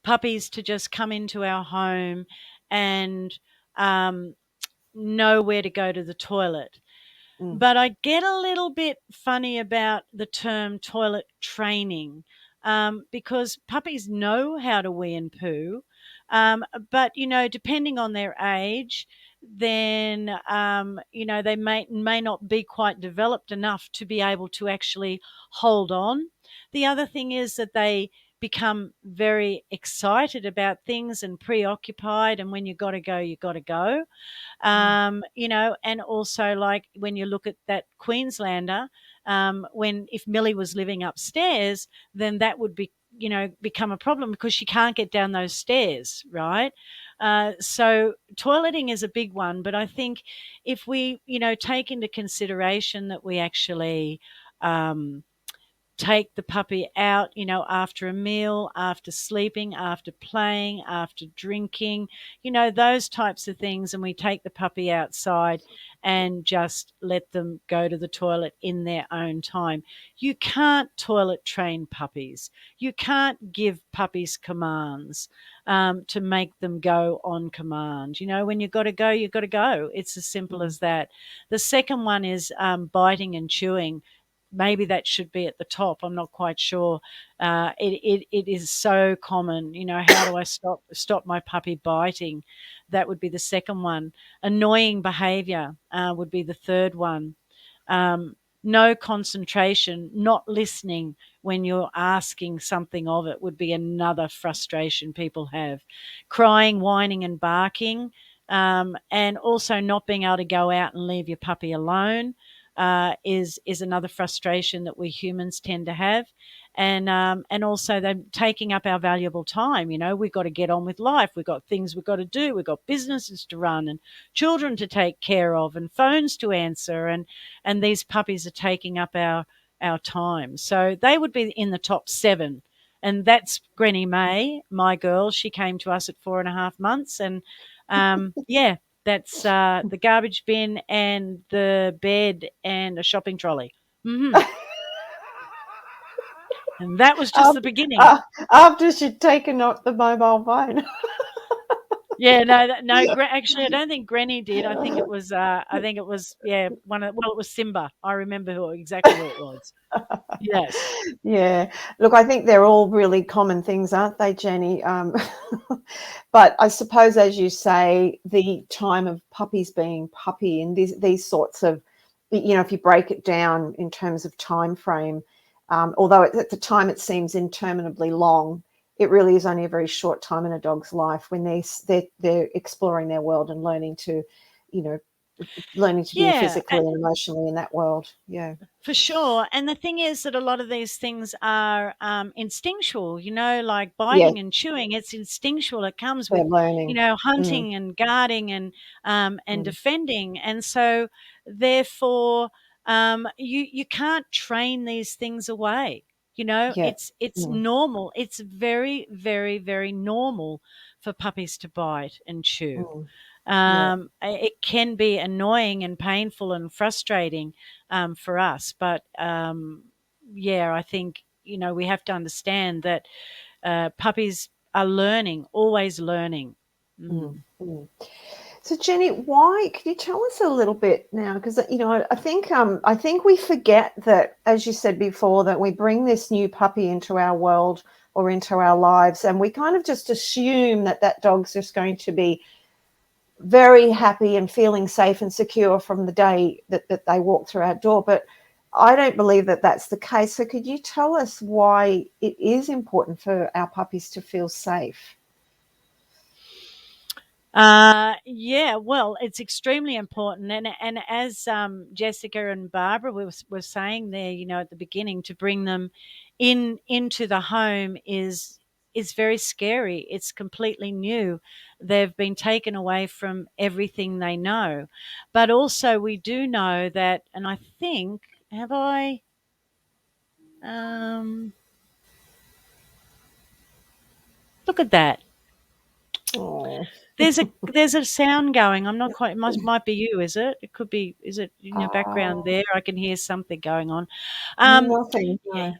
puppies to just come into our home and um, know where to go to the toilet. Mm. But I get a little bit funny about the term toilet training, because puppies know how to wee and poo. But, depending on their age, then, they may not be quite developed enough to be able to actually hold on. The other thing is that they become very excited about things and preoccupied. And when you got to go, you got to go. And also, like, when you look at that Queenslander, if Millie was living upstairs, then that would become a problem because she can't get down those stairs, right? So toileting is a big one, but I think if we, take into consideration that we actually take the puppy out, after a meal, after sleeping, after playing, after drinking, those types of things. And we take the puppy outside and just let them go to the toilet in their own time. You can't toilet train puppies. You can't give puppies commands to make them go on command. When you've got to go, you've got to go. It's as simple as that. The second one is biting and chewing. Maybe that should be at the top. I'm not quite sure. It is so common. How do I stop my puppy biting? That would be the second one. Annoying behaviour would be the third one. No concentration, not listening when you're asking something of it would be another frustration people have. Crying, whining, and barking, and also not being able to go out and leave your puppy alone is another frustration that we humans tend to have. And also them taking up our valuable time. We've got to get on with life. We've got things we've got to do. We've got businesses to run and children to take care of and phones to answer. And these puppies are taking up our time. So they would be in the top 7. And that's Granny May, my girl. She came to us at 4.5 months. And yeah, that's the garbage bin and the bed and a shopping trolley. And that was just the After, beginning. after she'd taken off the mobile phone. Yeah, no. Actually, I don't think Granny did. I think it was. Yeah, it was Simba. I remember exactly who it was. Yes. Yeah. Look, I think they're all really common things, aren't they, Jenny? But I suppose, as you say, the time of puppies being puppy and these sorts of, if you break it down in terms of time frame, although at the time it seems interminably long, it really is only a very short time in a dog's life when they're exploring their world and learning to be Yeah. physically and emotionally in that world. Yeah. For sure. And the thing is that a lot of these things are instinctual, like Yeah. biting and chewing. It's instinctual. It comes They're with, learning. hunting and guarding and Mm. defending. And so, therefore, you can't train these things away. Yeah. It's Mm. normal. It's very, very, very normal for puppies to bite and chew. Mm. Yeah. It can be annoying and painful and frustrating for us, but yeah, I think we have to understand that puppies are learning, always learning. Mm. Mm. So, Jenny, why? Can you tell us a little bit now? Because I think we forget that, as you said before, that we bring this new puppy into our world or into our lives, and we kind of just assume that that dog's just going to be very happy and feeling safe and secure from the day that they walk through our door. But I don't believe that that's the case. So, could you tell us why it is important for our puppies to feel safe? Yeah, well, it's extremely important, and as Jessica and Barbara were saying there, at the beginning, to bring them into the home is very scary. It's completely new. They've been taken away from everything they know, but also we do know that, and I think have I. Um, Look at that. Oh. There's a sound going. I'm not quite. It might be you, is it? It could be. Is it in your background Oh, there? I can hear something going on. Um, nothing. No.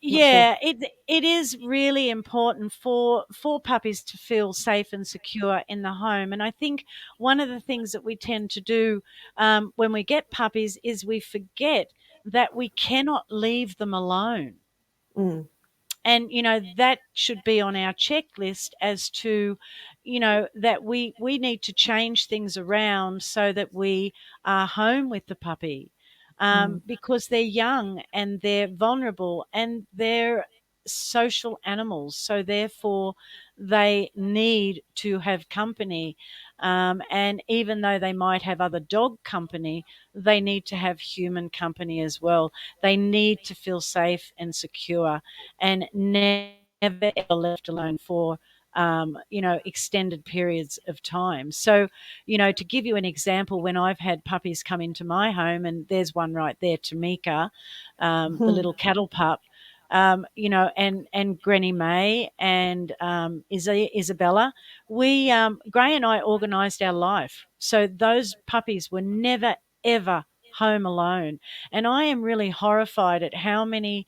Not sure. yeah, it is really important for puppies to feel safe and secure in the home. And I think one of the things that we tend to do when we get puppies is we forget that we cannot leave them alone. Mm, And that should be on our checklist as to that we need to change things around so that we are home with the puppy, mm, because they're young and they're vulnerable and they're social animals, so therefore they need to have company, and even though they might have other dog company, they need to have human company as well. They need to feel safe and secure and never ever left alone for extended periods of time. So, to give you an example, when I've had puppies come into my home, and there's one right there, Tamika, the mhm, little cattle pup, and Granny May and Isabella, Gray and I organised our life. So those puppies were never, ever home alone. And I am really horrified at how many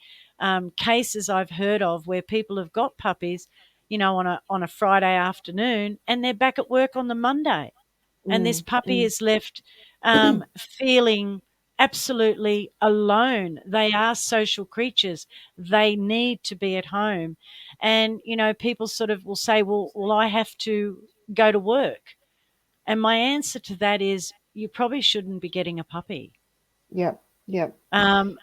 cases I've heard of where people have got puppies, on a Friday afternoon, and they're back at work on the Monday, and this mm, puppy mm. is left feeling absolutely alone. They are social creatures. They need to be at home, and people sort of will say, "Well, I have to go to work," and my answer to that is, you probably shouldn't be getting a puppy. Yep. Yep.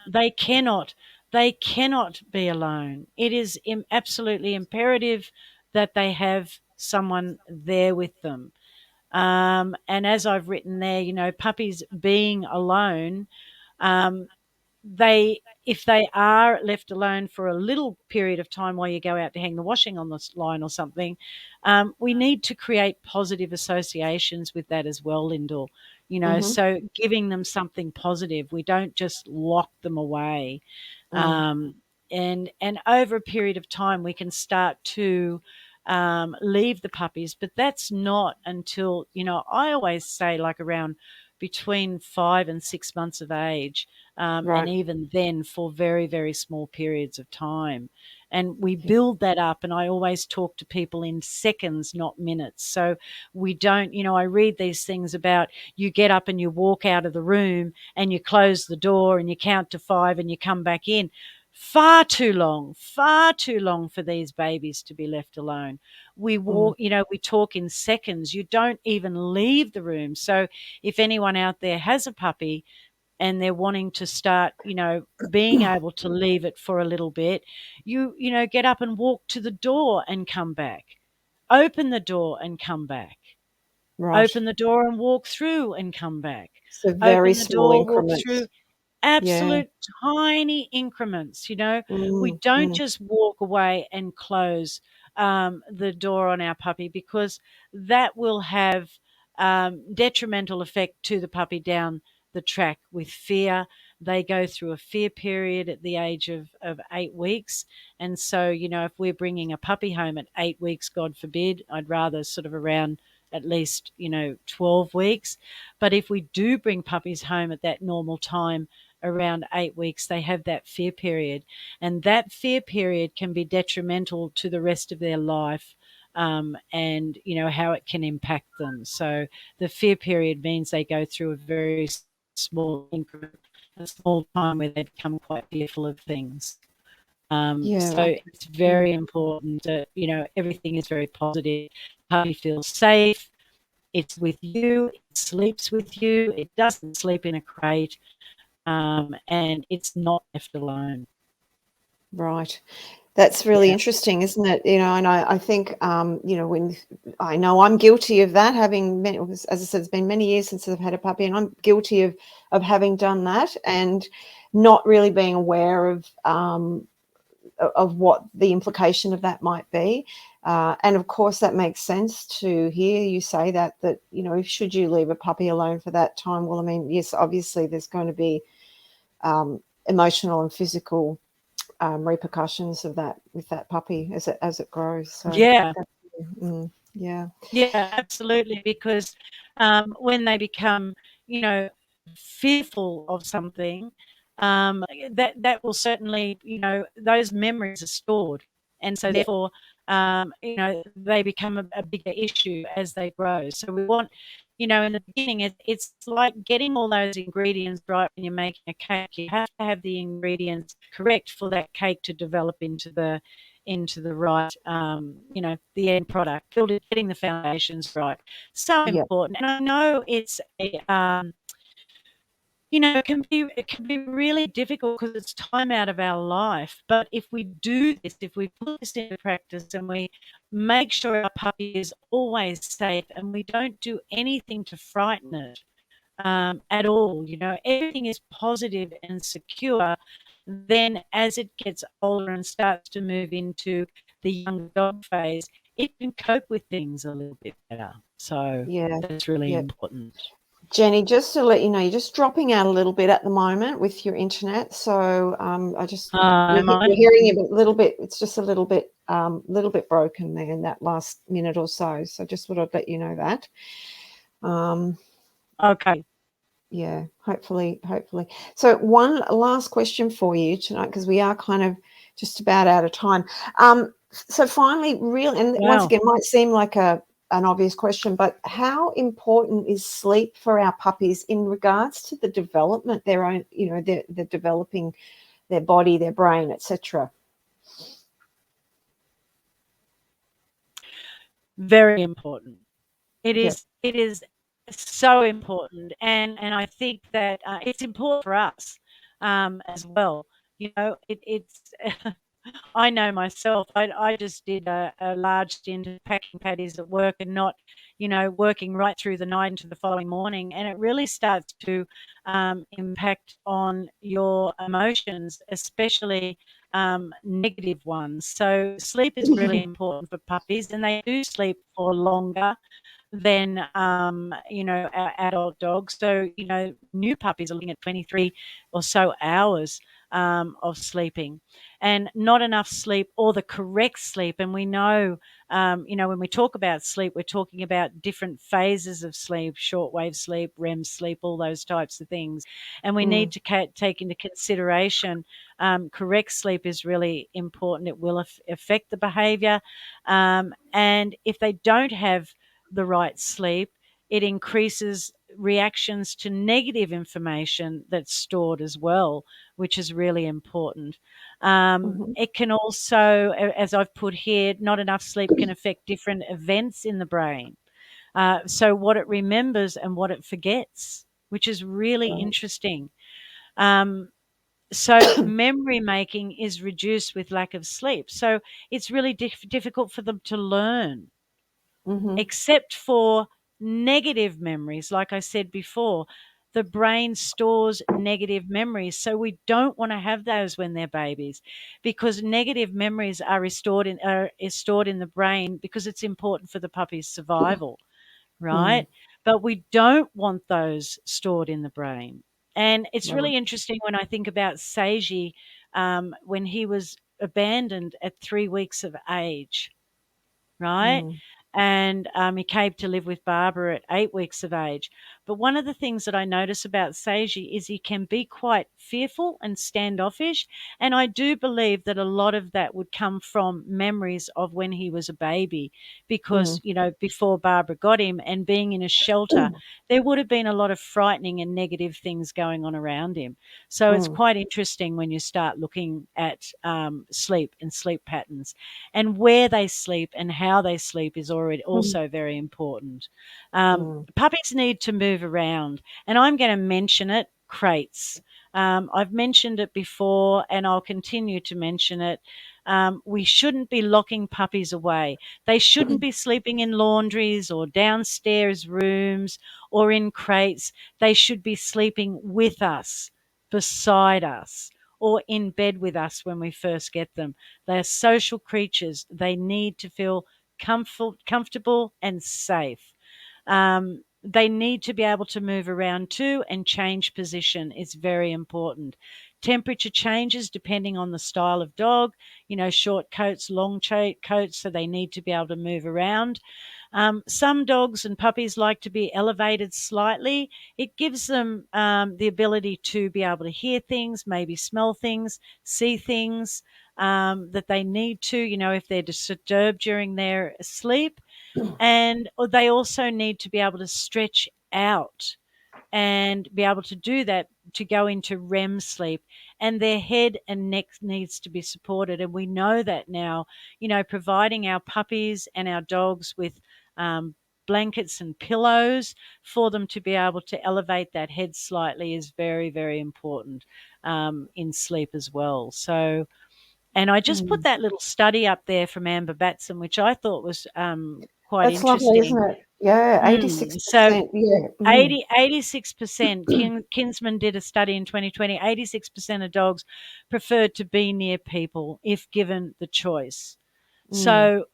They cannot. They cannot be alone. It is absolutely imperative that they have someone there with them. And as I've written there, puppies being alone, um, they if they are left alone for a little period of time while you go out to hang the washing on the line or something, we need to create positive associations with that as well, Lyndall. Mhm. So giving them something positive. We don't just lock them away. Mm. Um, and over a period of time, we can start to leave the puppies, but that's not until, I always say, like around between 5 and 6 months of age, and Right. even then for very, very small periods of time. And we Yeah. build that up. And I always talk to people in seconds, not minutes. So we don't, I read these things about you get up and you walk out of the room and you close the door and you count to 5 and you come back in. Far too long for these babies to be left alone. We Mm. walk, we talk in seconds. You don't even leave the room. So if anyone out there has a puppy, and they're wanting to start, being able to leave it for a little bit, get up and walk to the door and come back. Open the door and come back. Right. Open the door and walk through and come back. So very Open the small door, walk through. increments. Yeah. Absolute tiny increments. We Mm, don't mm, just walk away and close the door on our puppy, because that will have detrimental effect to the puppy down the track with fear. They go through a fear period at the age of 8 weeks. And so, if we're bringing a puppy home at 8 weeks, God forbid, I'd rather sort of around at least, 12 weeks. But if we do bring puppies home at that normal time, around 8 weeks, they have that fear period. And that fear period can be detrimental to the rest of their life, and, how it can impact them. So the fear period means they go through a very small increment, a small time where they become quite fearful of things. yeah. So Okay. it's Mm, very important that, everything is very positive. Puppy feels safe. It's with you. It sleeps with you. It doesn't sleep in a crate, and it's not left alone. right. That's really Yeah. interesting, isn't it? And I think, when I know I'm guilty of that, having many, as I said, it's been many years since I've had a puppy, and I'm guilty of having done that and not really being aware of what the implication of that might be. And of course, that makes sense to hear you say that, should you leave a puppy alone for that time? Well, I mean, yes, obviously there's going to be emotional and physical repercussions of that with that puppy as it grows. So Yeah. yeah. Yeah, absolutely. Because when they become, fearful of something, that will certainly, those memories are stored, and so therefore, they become a bigger issue as they grow. So we want, in the beginning, it's like getting all those ingredients right when you're making a cake. You have to have the ingredients correct for that cake to develop into the right, the end product, getting the foundations right. So Yeah. important. And I know it's it can be really difficult because it's time out of our life. But if we do this, if we put this into practice and we make sure our puppy is always safe and we don't do anything to frighten it, at all, everything is positive and secure, then as it gets older and starts to move into the young dog phase, it can cope with things a little bit better. So Yeah. that's really Yeah. important. Jenny, just to let you know, you're just dropping out a little bit at the moment with your internet. So I just Am I? we're hearing you a little bit. It's just a little bit broken there in that last minute or so. So just thought I'd let you know that. Okay. Yeah, hopefully. So one last question for you tonight, because we are kind of just about out of time. So finally, and once Wow. again, might seem like an obvious question, but how important is sleep for our puppies in regards to the development, their own, the developing their body, their brain, etc.? Very important. It Yep. is. It is so important, and I think that it's important for us as well. It's. I know myself. I just did a large stint of packing patties at work and not, working right through the night into the following morning, and it really starts to impact on your emotions, especially negative ones. So sleep is really important for puppies, and they do sleep for longer than our adult dogs. So new puppies are looking at 23 or so hours of sleeping, and not enough sleep or the correct sleep. And we know, when we talk about sleep, we're talking about different phases of sleep: shortwave sleep, REM sleep, all those types of things. And we need to take into consideration correct sleep is really important. It will affect the behavior, and if they don't have the right sleep, it increases reactions to negative information that's stored as well, which is really important. It can also, as I've put here, not enough sleep can affect different events in the brain. So what it remembers and what it forgets, which is really interesting. So memory making is reduced with lack of sleep. So it's really difficult for them to learn, except for negative memories. Like I said before, the brain stores negative memories. So we don't want to have those when they're babies, because negative memories is stored in the brain because it's important for the puppy's survival, right? But we don't want those stored in the brain. And it's really interesting when I think about Seiji, when he was abandoned at 3 weeks of age, right? And he came to live with Barbara at 8 weeks of age. But one of the things that I notice about Seiji is he can be quite fearful and standoffish. And I do believe that a lot of that would come from memories of when he was a baby, because, before Barbara got him and being in a shelter, there would have been a lot of frightening and negative things going on around him. So it's quite interesting when you start looking at sleep and sleep patterns, and where they sleep and how they sleep is also very important. Puppies need to move around, and I'm going to mention it: crates. I've mentioned it before, and I'll continue to mention it. We shouldn't be locking puppies away. They shouldn't be sleeping in laundries or downstairs rooms or in crates. They should be sleeping with us, beside us, or in bed with us when we first get them. They are social creatures. They need to feel comfortable and safe. They need to be able to move around too, and change position is very important. Temperature changes depending on the style of dog, short coats, long coats, so they need to be able to move around. Some dogs and puppies like to be elevated slightly. It gives them the ability to be able to hear things, maybe smell things, see things that they need to, if they're disturbed during their sleep. And they also need to be able to stretch out and be able to do that to go into REM sleep, and their head and neck needs to be supported. And we know that now, providing our puppies and our dogs with blankets and pillows for them to be able to elevate that head slightly is very, very important in sleep as well. So, and I just put that little study up there from Amber Batson, which I thought was quite That's lovely, interesting. isn't it? Yeah, So 86%. Yeah. 86%. Kinsman did a study in 2020. 86% of dogs preferred to be near people if given the choice. So,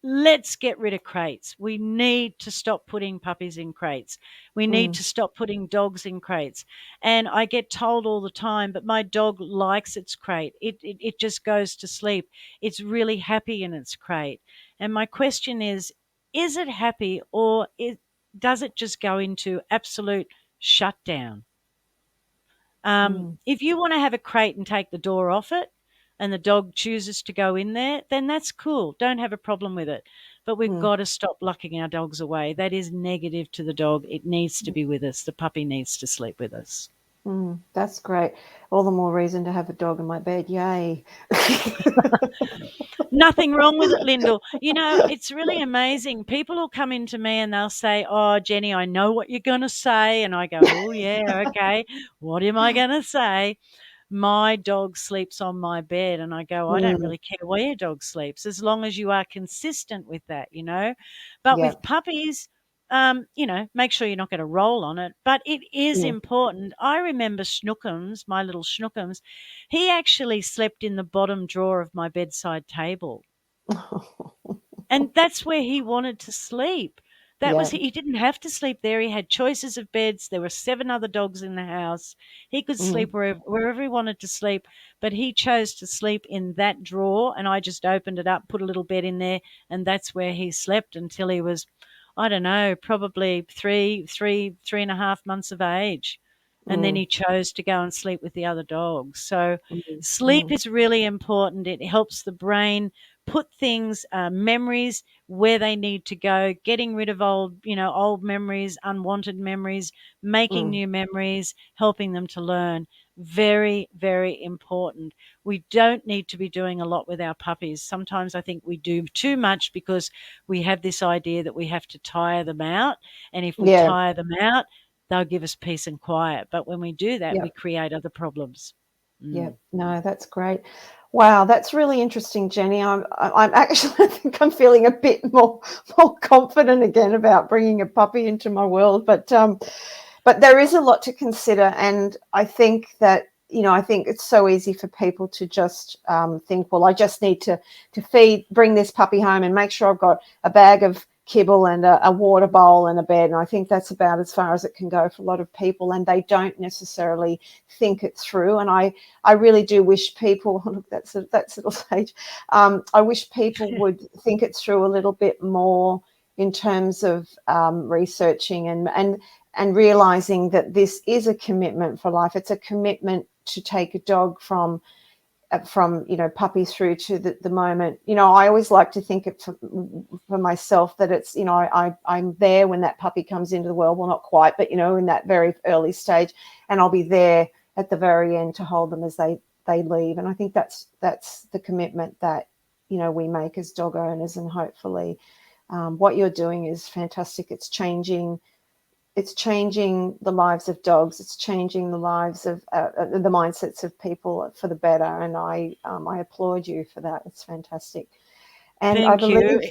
let's get rid of crates. We need to stop putting puppies in crates. We need to stop putting dogs in crates. And I get told all the time, but my dog likes its crate. It just goes to sleep. It's really happy in its crate. And my question is it happy, or does it just go into absolute shutdown? If you want to have a crate and take the door off it and the dog chooses to go in there, then that's cool. Don't have a problem with it. But we've got to stop locking our dogs away. That is negative to the dog. It needs to be with us. The puppy needs to sleep with us. That's great. All the more reason to have a dog in my bed. Yay. Nothing wrong with it, Lyndall. It's really amazing. People will come into me and they'll say, "Oh, Jenny, I know what you're going to say." And I go, "Oh, yeah, okay. What am I going to say?" My dog sleeps on my bed, and I go, I don't really care where your dog sleeps as long as you are consistent with that, But Yeah. with puppies, make sure you're not going to roll on it. But it is important. I remember Snookums, my little Snookums, he actually slept in the bottom drawer of my bedside table. And that's where he wanted to sleep. He didn't have to sleep there. He had choices of beds. There were 7 other dogs in the house. He could sleep wherever he wanted to sleep, but he chose to sleep in that drawer, and I just opened it up, put a little bed in there, and that's where he slept until he was, I don't know, probably three and a half months of age. And then he chose to go and sleep with the other dogs. So sleep is really important. It helps the brain put things, memories where they need to go, getting rid of old memories, unwanted memories, making new memories, helping them to learn. Very, very important. We don't need to be doing a lot with our puppies. Sometimes I think we do too much because we have this idea that we have to tire them out. And if we tire them out, they'll give us peace and quiet. But when we do that, we create other problems. Yeah, no, that's great. Wow, that's really interesting, Jenny. I'm actually, I think I'm feeling a bit more confident again about bringing a puppy into my world. But there is a lot to consider, and I think that I think it's so easy for people to just think, well, I just need to bring this puppy home and make sure I've got a bag of kibble and a water bowl and a bed. And I think that's about as far as it can go for a lot of people, and they don't necessarily think it through. And I really do wish people, look, that's little Sage. I wish people would think it through a little bit more in terms of researching and realizing that this is a commitment for life. It's a commitment to take a dog from puppy through to the moment. I always like to think it for myself that it's, I'm there when that puppy comes into the world. Well, not quite, but, in that very early stage, and I'll be there at the very end to hold them as they leave. And I think that's the commitment that, we make as dog owners. And hopefully what you're doing is fantastic. It's changing the lives of dogs. It's changing the lives of the mindsets of people for the better. And I applaud you for that. It's fantastic. And Thank I believe,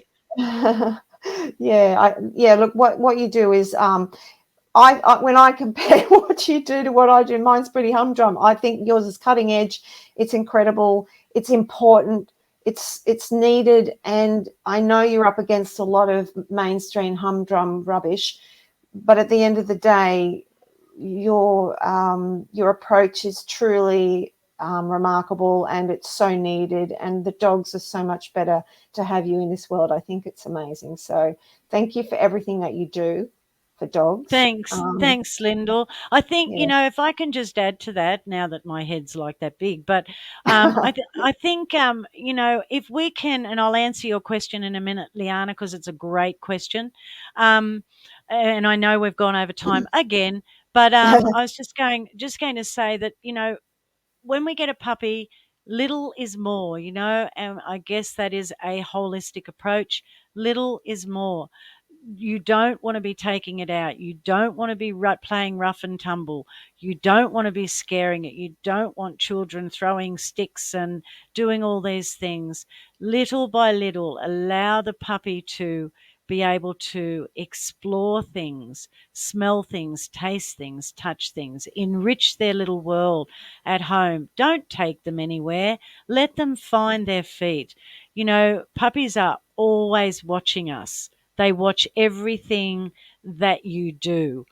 you. Look, what you do is, I when I compare what you do to what I do, mine's pretty humdrum. I think yours is cutting edge. It's incredible. It's important. It's needed. And I know you're up against a lot of mainstream humdrum rubbish. But at the end of the day, your approach is truly remarkable, and it's so needed, and the dogs are so much better to have you in this world. I think it's amazing. So thank you for everything that you do for dogs. Thanks, Lyndall. I think, Yeah. if I can just add to that, now that my head's like that big, but I think, if we can, and I'll answer your question in a minute, Liana, because it's a great question. Um, and I know we've gone over time again, but I was just going to say that, when we get a puppy, little is more, and I guess that is a holistic approach. Little is more. You don't want to be taking it out. You don't want to be playing rough and tumble. You don't want to be scaring it. You don't want children throwing sticks and doing all these things. Little by little, allow the puppy to be able to explore things, smell things, taste things, touch things, enrich their little world at home. Don't take them anywhere. Let them find their feet. Puppies are always watching us. They watch everything that you do.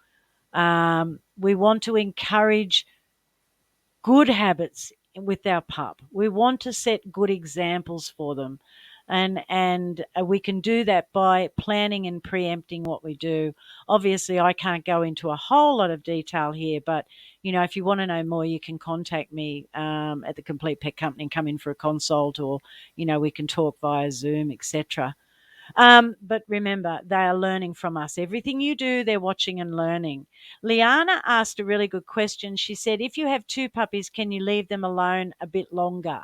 We want to encourage good habits with our pup. We want to set good examples for them. And we can do that by planning and preempting what we do. Obviously, I can't go into a whole lot of detail here, but if you want to know more, you can contact me at the Complete Pet Company and come in for a consult, or we can talk via Zoom, etc. But remember, they are learning from us. Everything you do, they're watching and learning. Liana asked a really good question. She said, if you have two puppies, can you leave them alone a bit longer?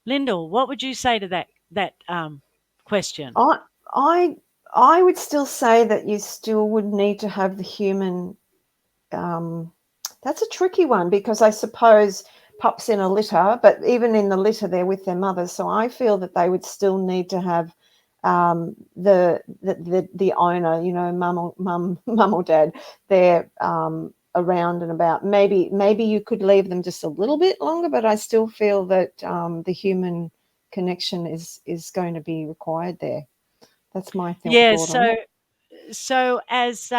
Lyndall, what would you say to that question? I I I would still say that you still would need to have the human. That's a tricky one, because I suppose pups in a litter, but even in the litter, they're with their mothers. So I feel that they would still need to have the owner, mum or dad, they're around and about. Maybe you could leave them just a little bit longer, but I still feel that the human connection is going to be required there. That's my Yeah, thought on it. so as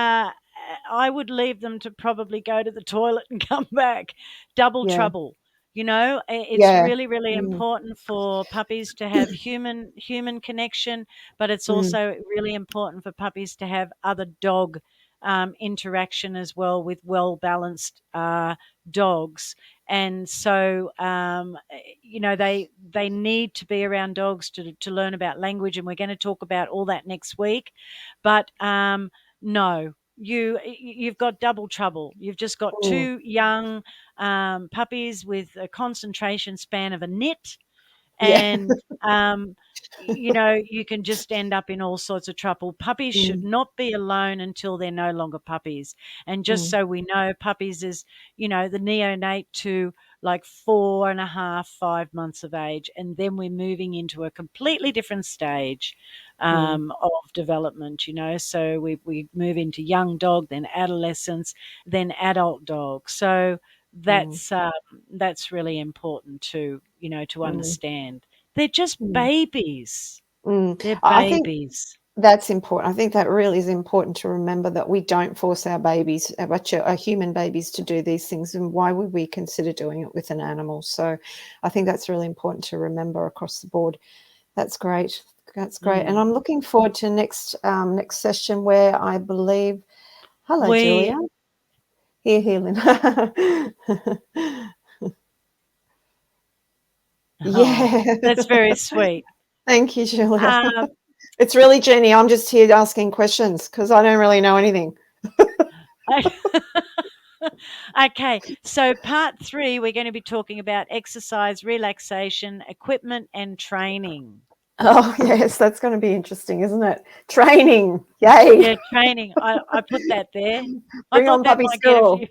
I would leave them to probably go to the toilet and come back. Double Yeah, trouble. It's yeah, really, really mm, important for puppies to have human connection, but it's mm, also really important for puppies to have other dog interaction as well, with well balanced dogs. And so, they need to be around dogs to learn about language, and we're going to talk about all that next week. But no, you've got double trouble. You've just got mm, two young puppies with a concentration span of a nit, yeah, and you can just end up in all sorts of trouble. Puppies should mm, not be alone until they're no longer puppies. And just mm, so we know, puppies is the neonate to like 4.5, 5 months of age, and then we're moving into a completely different stage mm, of development. So we move into young dog, then adolescence, then adult dog. So mm, that's really important to mm, understand. They're just mm, babies. mm. They're I think babies. that's important. I think that really is important to remember, that we don't force our babies, our human babies, to do these things. And why would we consider doing it with an animal? So I think that's really important to remember across the board. That's great. That's great. And Mm. I'm looking forward to next session, where I believe, hello, Julia. We Here, Lynn. Oh, Yeah. that's very sweet. Thank you, Julia. Um, It's really Jenny. I'm just here asking questions because I don't really know anything. okay, so part 3, we're going to be talking about exercise, relaxation, equipment, and training. Oh, yes, that's going to be interesting, isn't it? Training. Yay. Yeah, training. I put that there. I Bring thought on that puppy might get a school. few.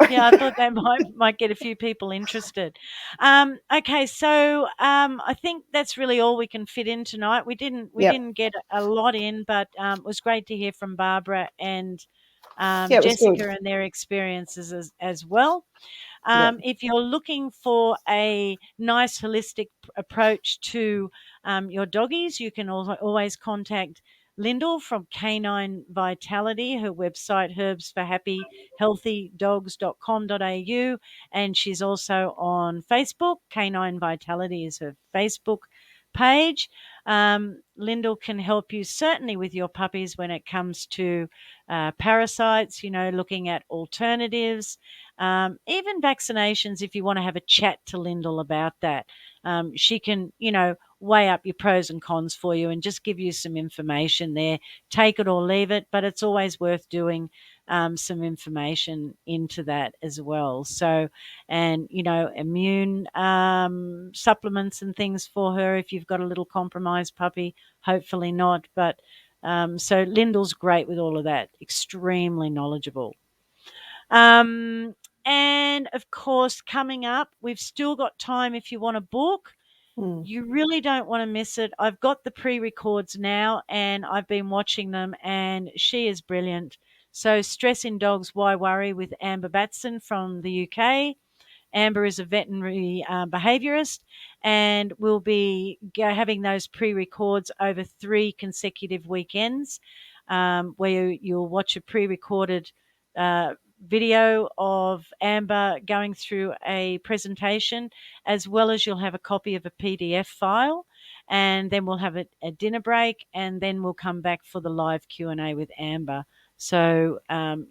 Yeah, I thought that might get a few people interested. Okay, so I think that's really all we can fit in tonight. We Yep. didn't get a lot in, but it was great to hear from Barbara and Yeah, it was good. Jessica and their experiences as well. Yep. If you're looking for a nice holistic approach to your doggies, you can always contact Lyndall from Canine Vitality, her website herbsforhappyhealthydogs.com.au, and she's also on Facebook. Canine Vitality is her Facebook page. Lyndall can help you certainly with your puppies when it comes to parasites, looking at alternatives, even vaccinations if you want to have a chat to Lyndall about that. She can, weigh up your pros and cons for you and just give you some information there. Take it or leave it, but it's always worth doing some information into that as well. So, and, immune supplements and things for her if you've got a little compromised puppy, hopefully not. But so Lyndall's great with all of that, extremely knowledgeable. And of course, coming up, we've still got time if you want to book. You really don't want to miss it. I've got the pre-records now and I've been watching them and she is brilliant. So Stress in Dogs, Why Worry with Amber Batson from the UK. Amber is a veterinary behaviourist, and we'll be having those pre-records over 3 consecutive weekends where you'll watch a pre-recorded video of Amber going through a presentation, as well as you'll have a copy of a PDF file, and then we'll have a dinner break, and then we'll come back for the live Q&A with Amber. So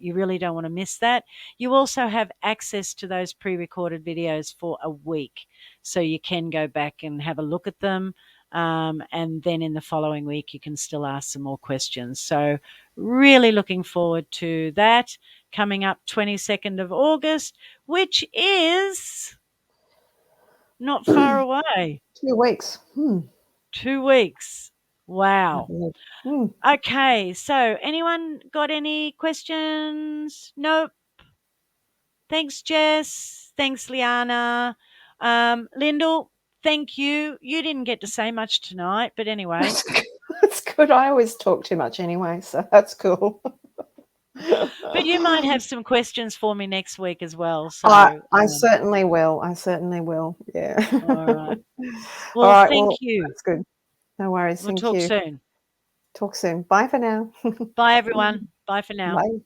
you really don't want to miss that. You also have access to those pre-recorded videos for a week, so you can go back and have a look at them. And then in the following week, you can still ask some more questions. So really looking forward to that coming up 22nd of August, which is not far away. 2 weeks. 2 weeks. Wow. Hmm. Okay, so anyone got any questions? Nope. Thanks, Jess. Thanks, Liana. Lyndall, thank you. You didn't get to say much tonight, but anyway. That's good. I always talk too much anyway, so that's cool. But you might have some questions for me next week as well. So I certainly will. I certainly will. Yeah. all right. All Well, right. thank Well, you. that's good. No worries. We'll Thank talk you. soon. Talk soon. Bye for now. Bye, everyone. Bye for now. Bye.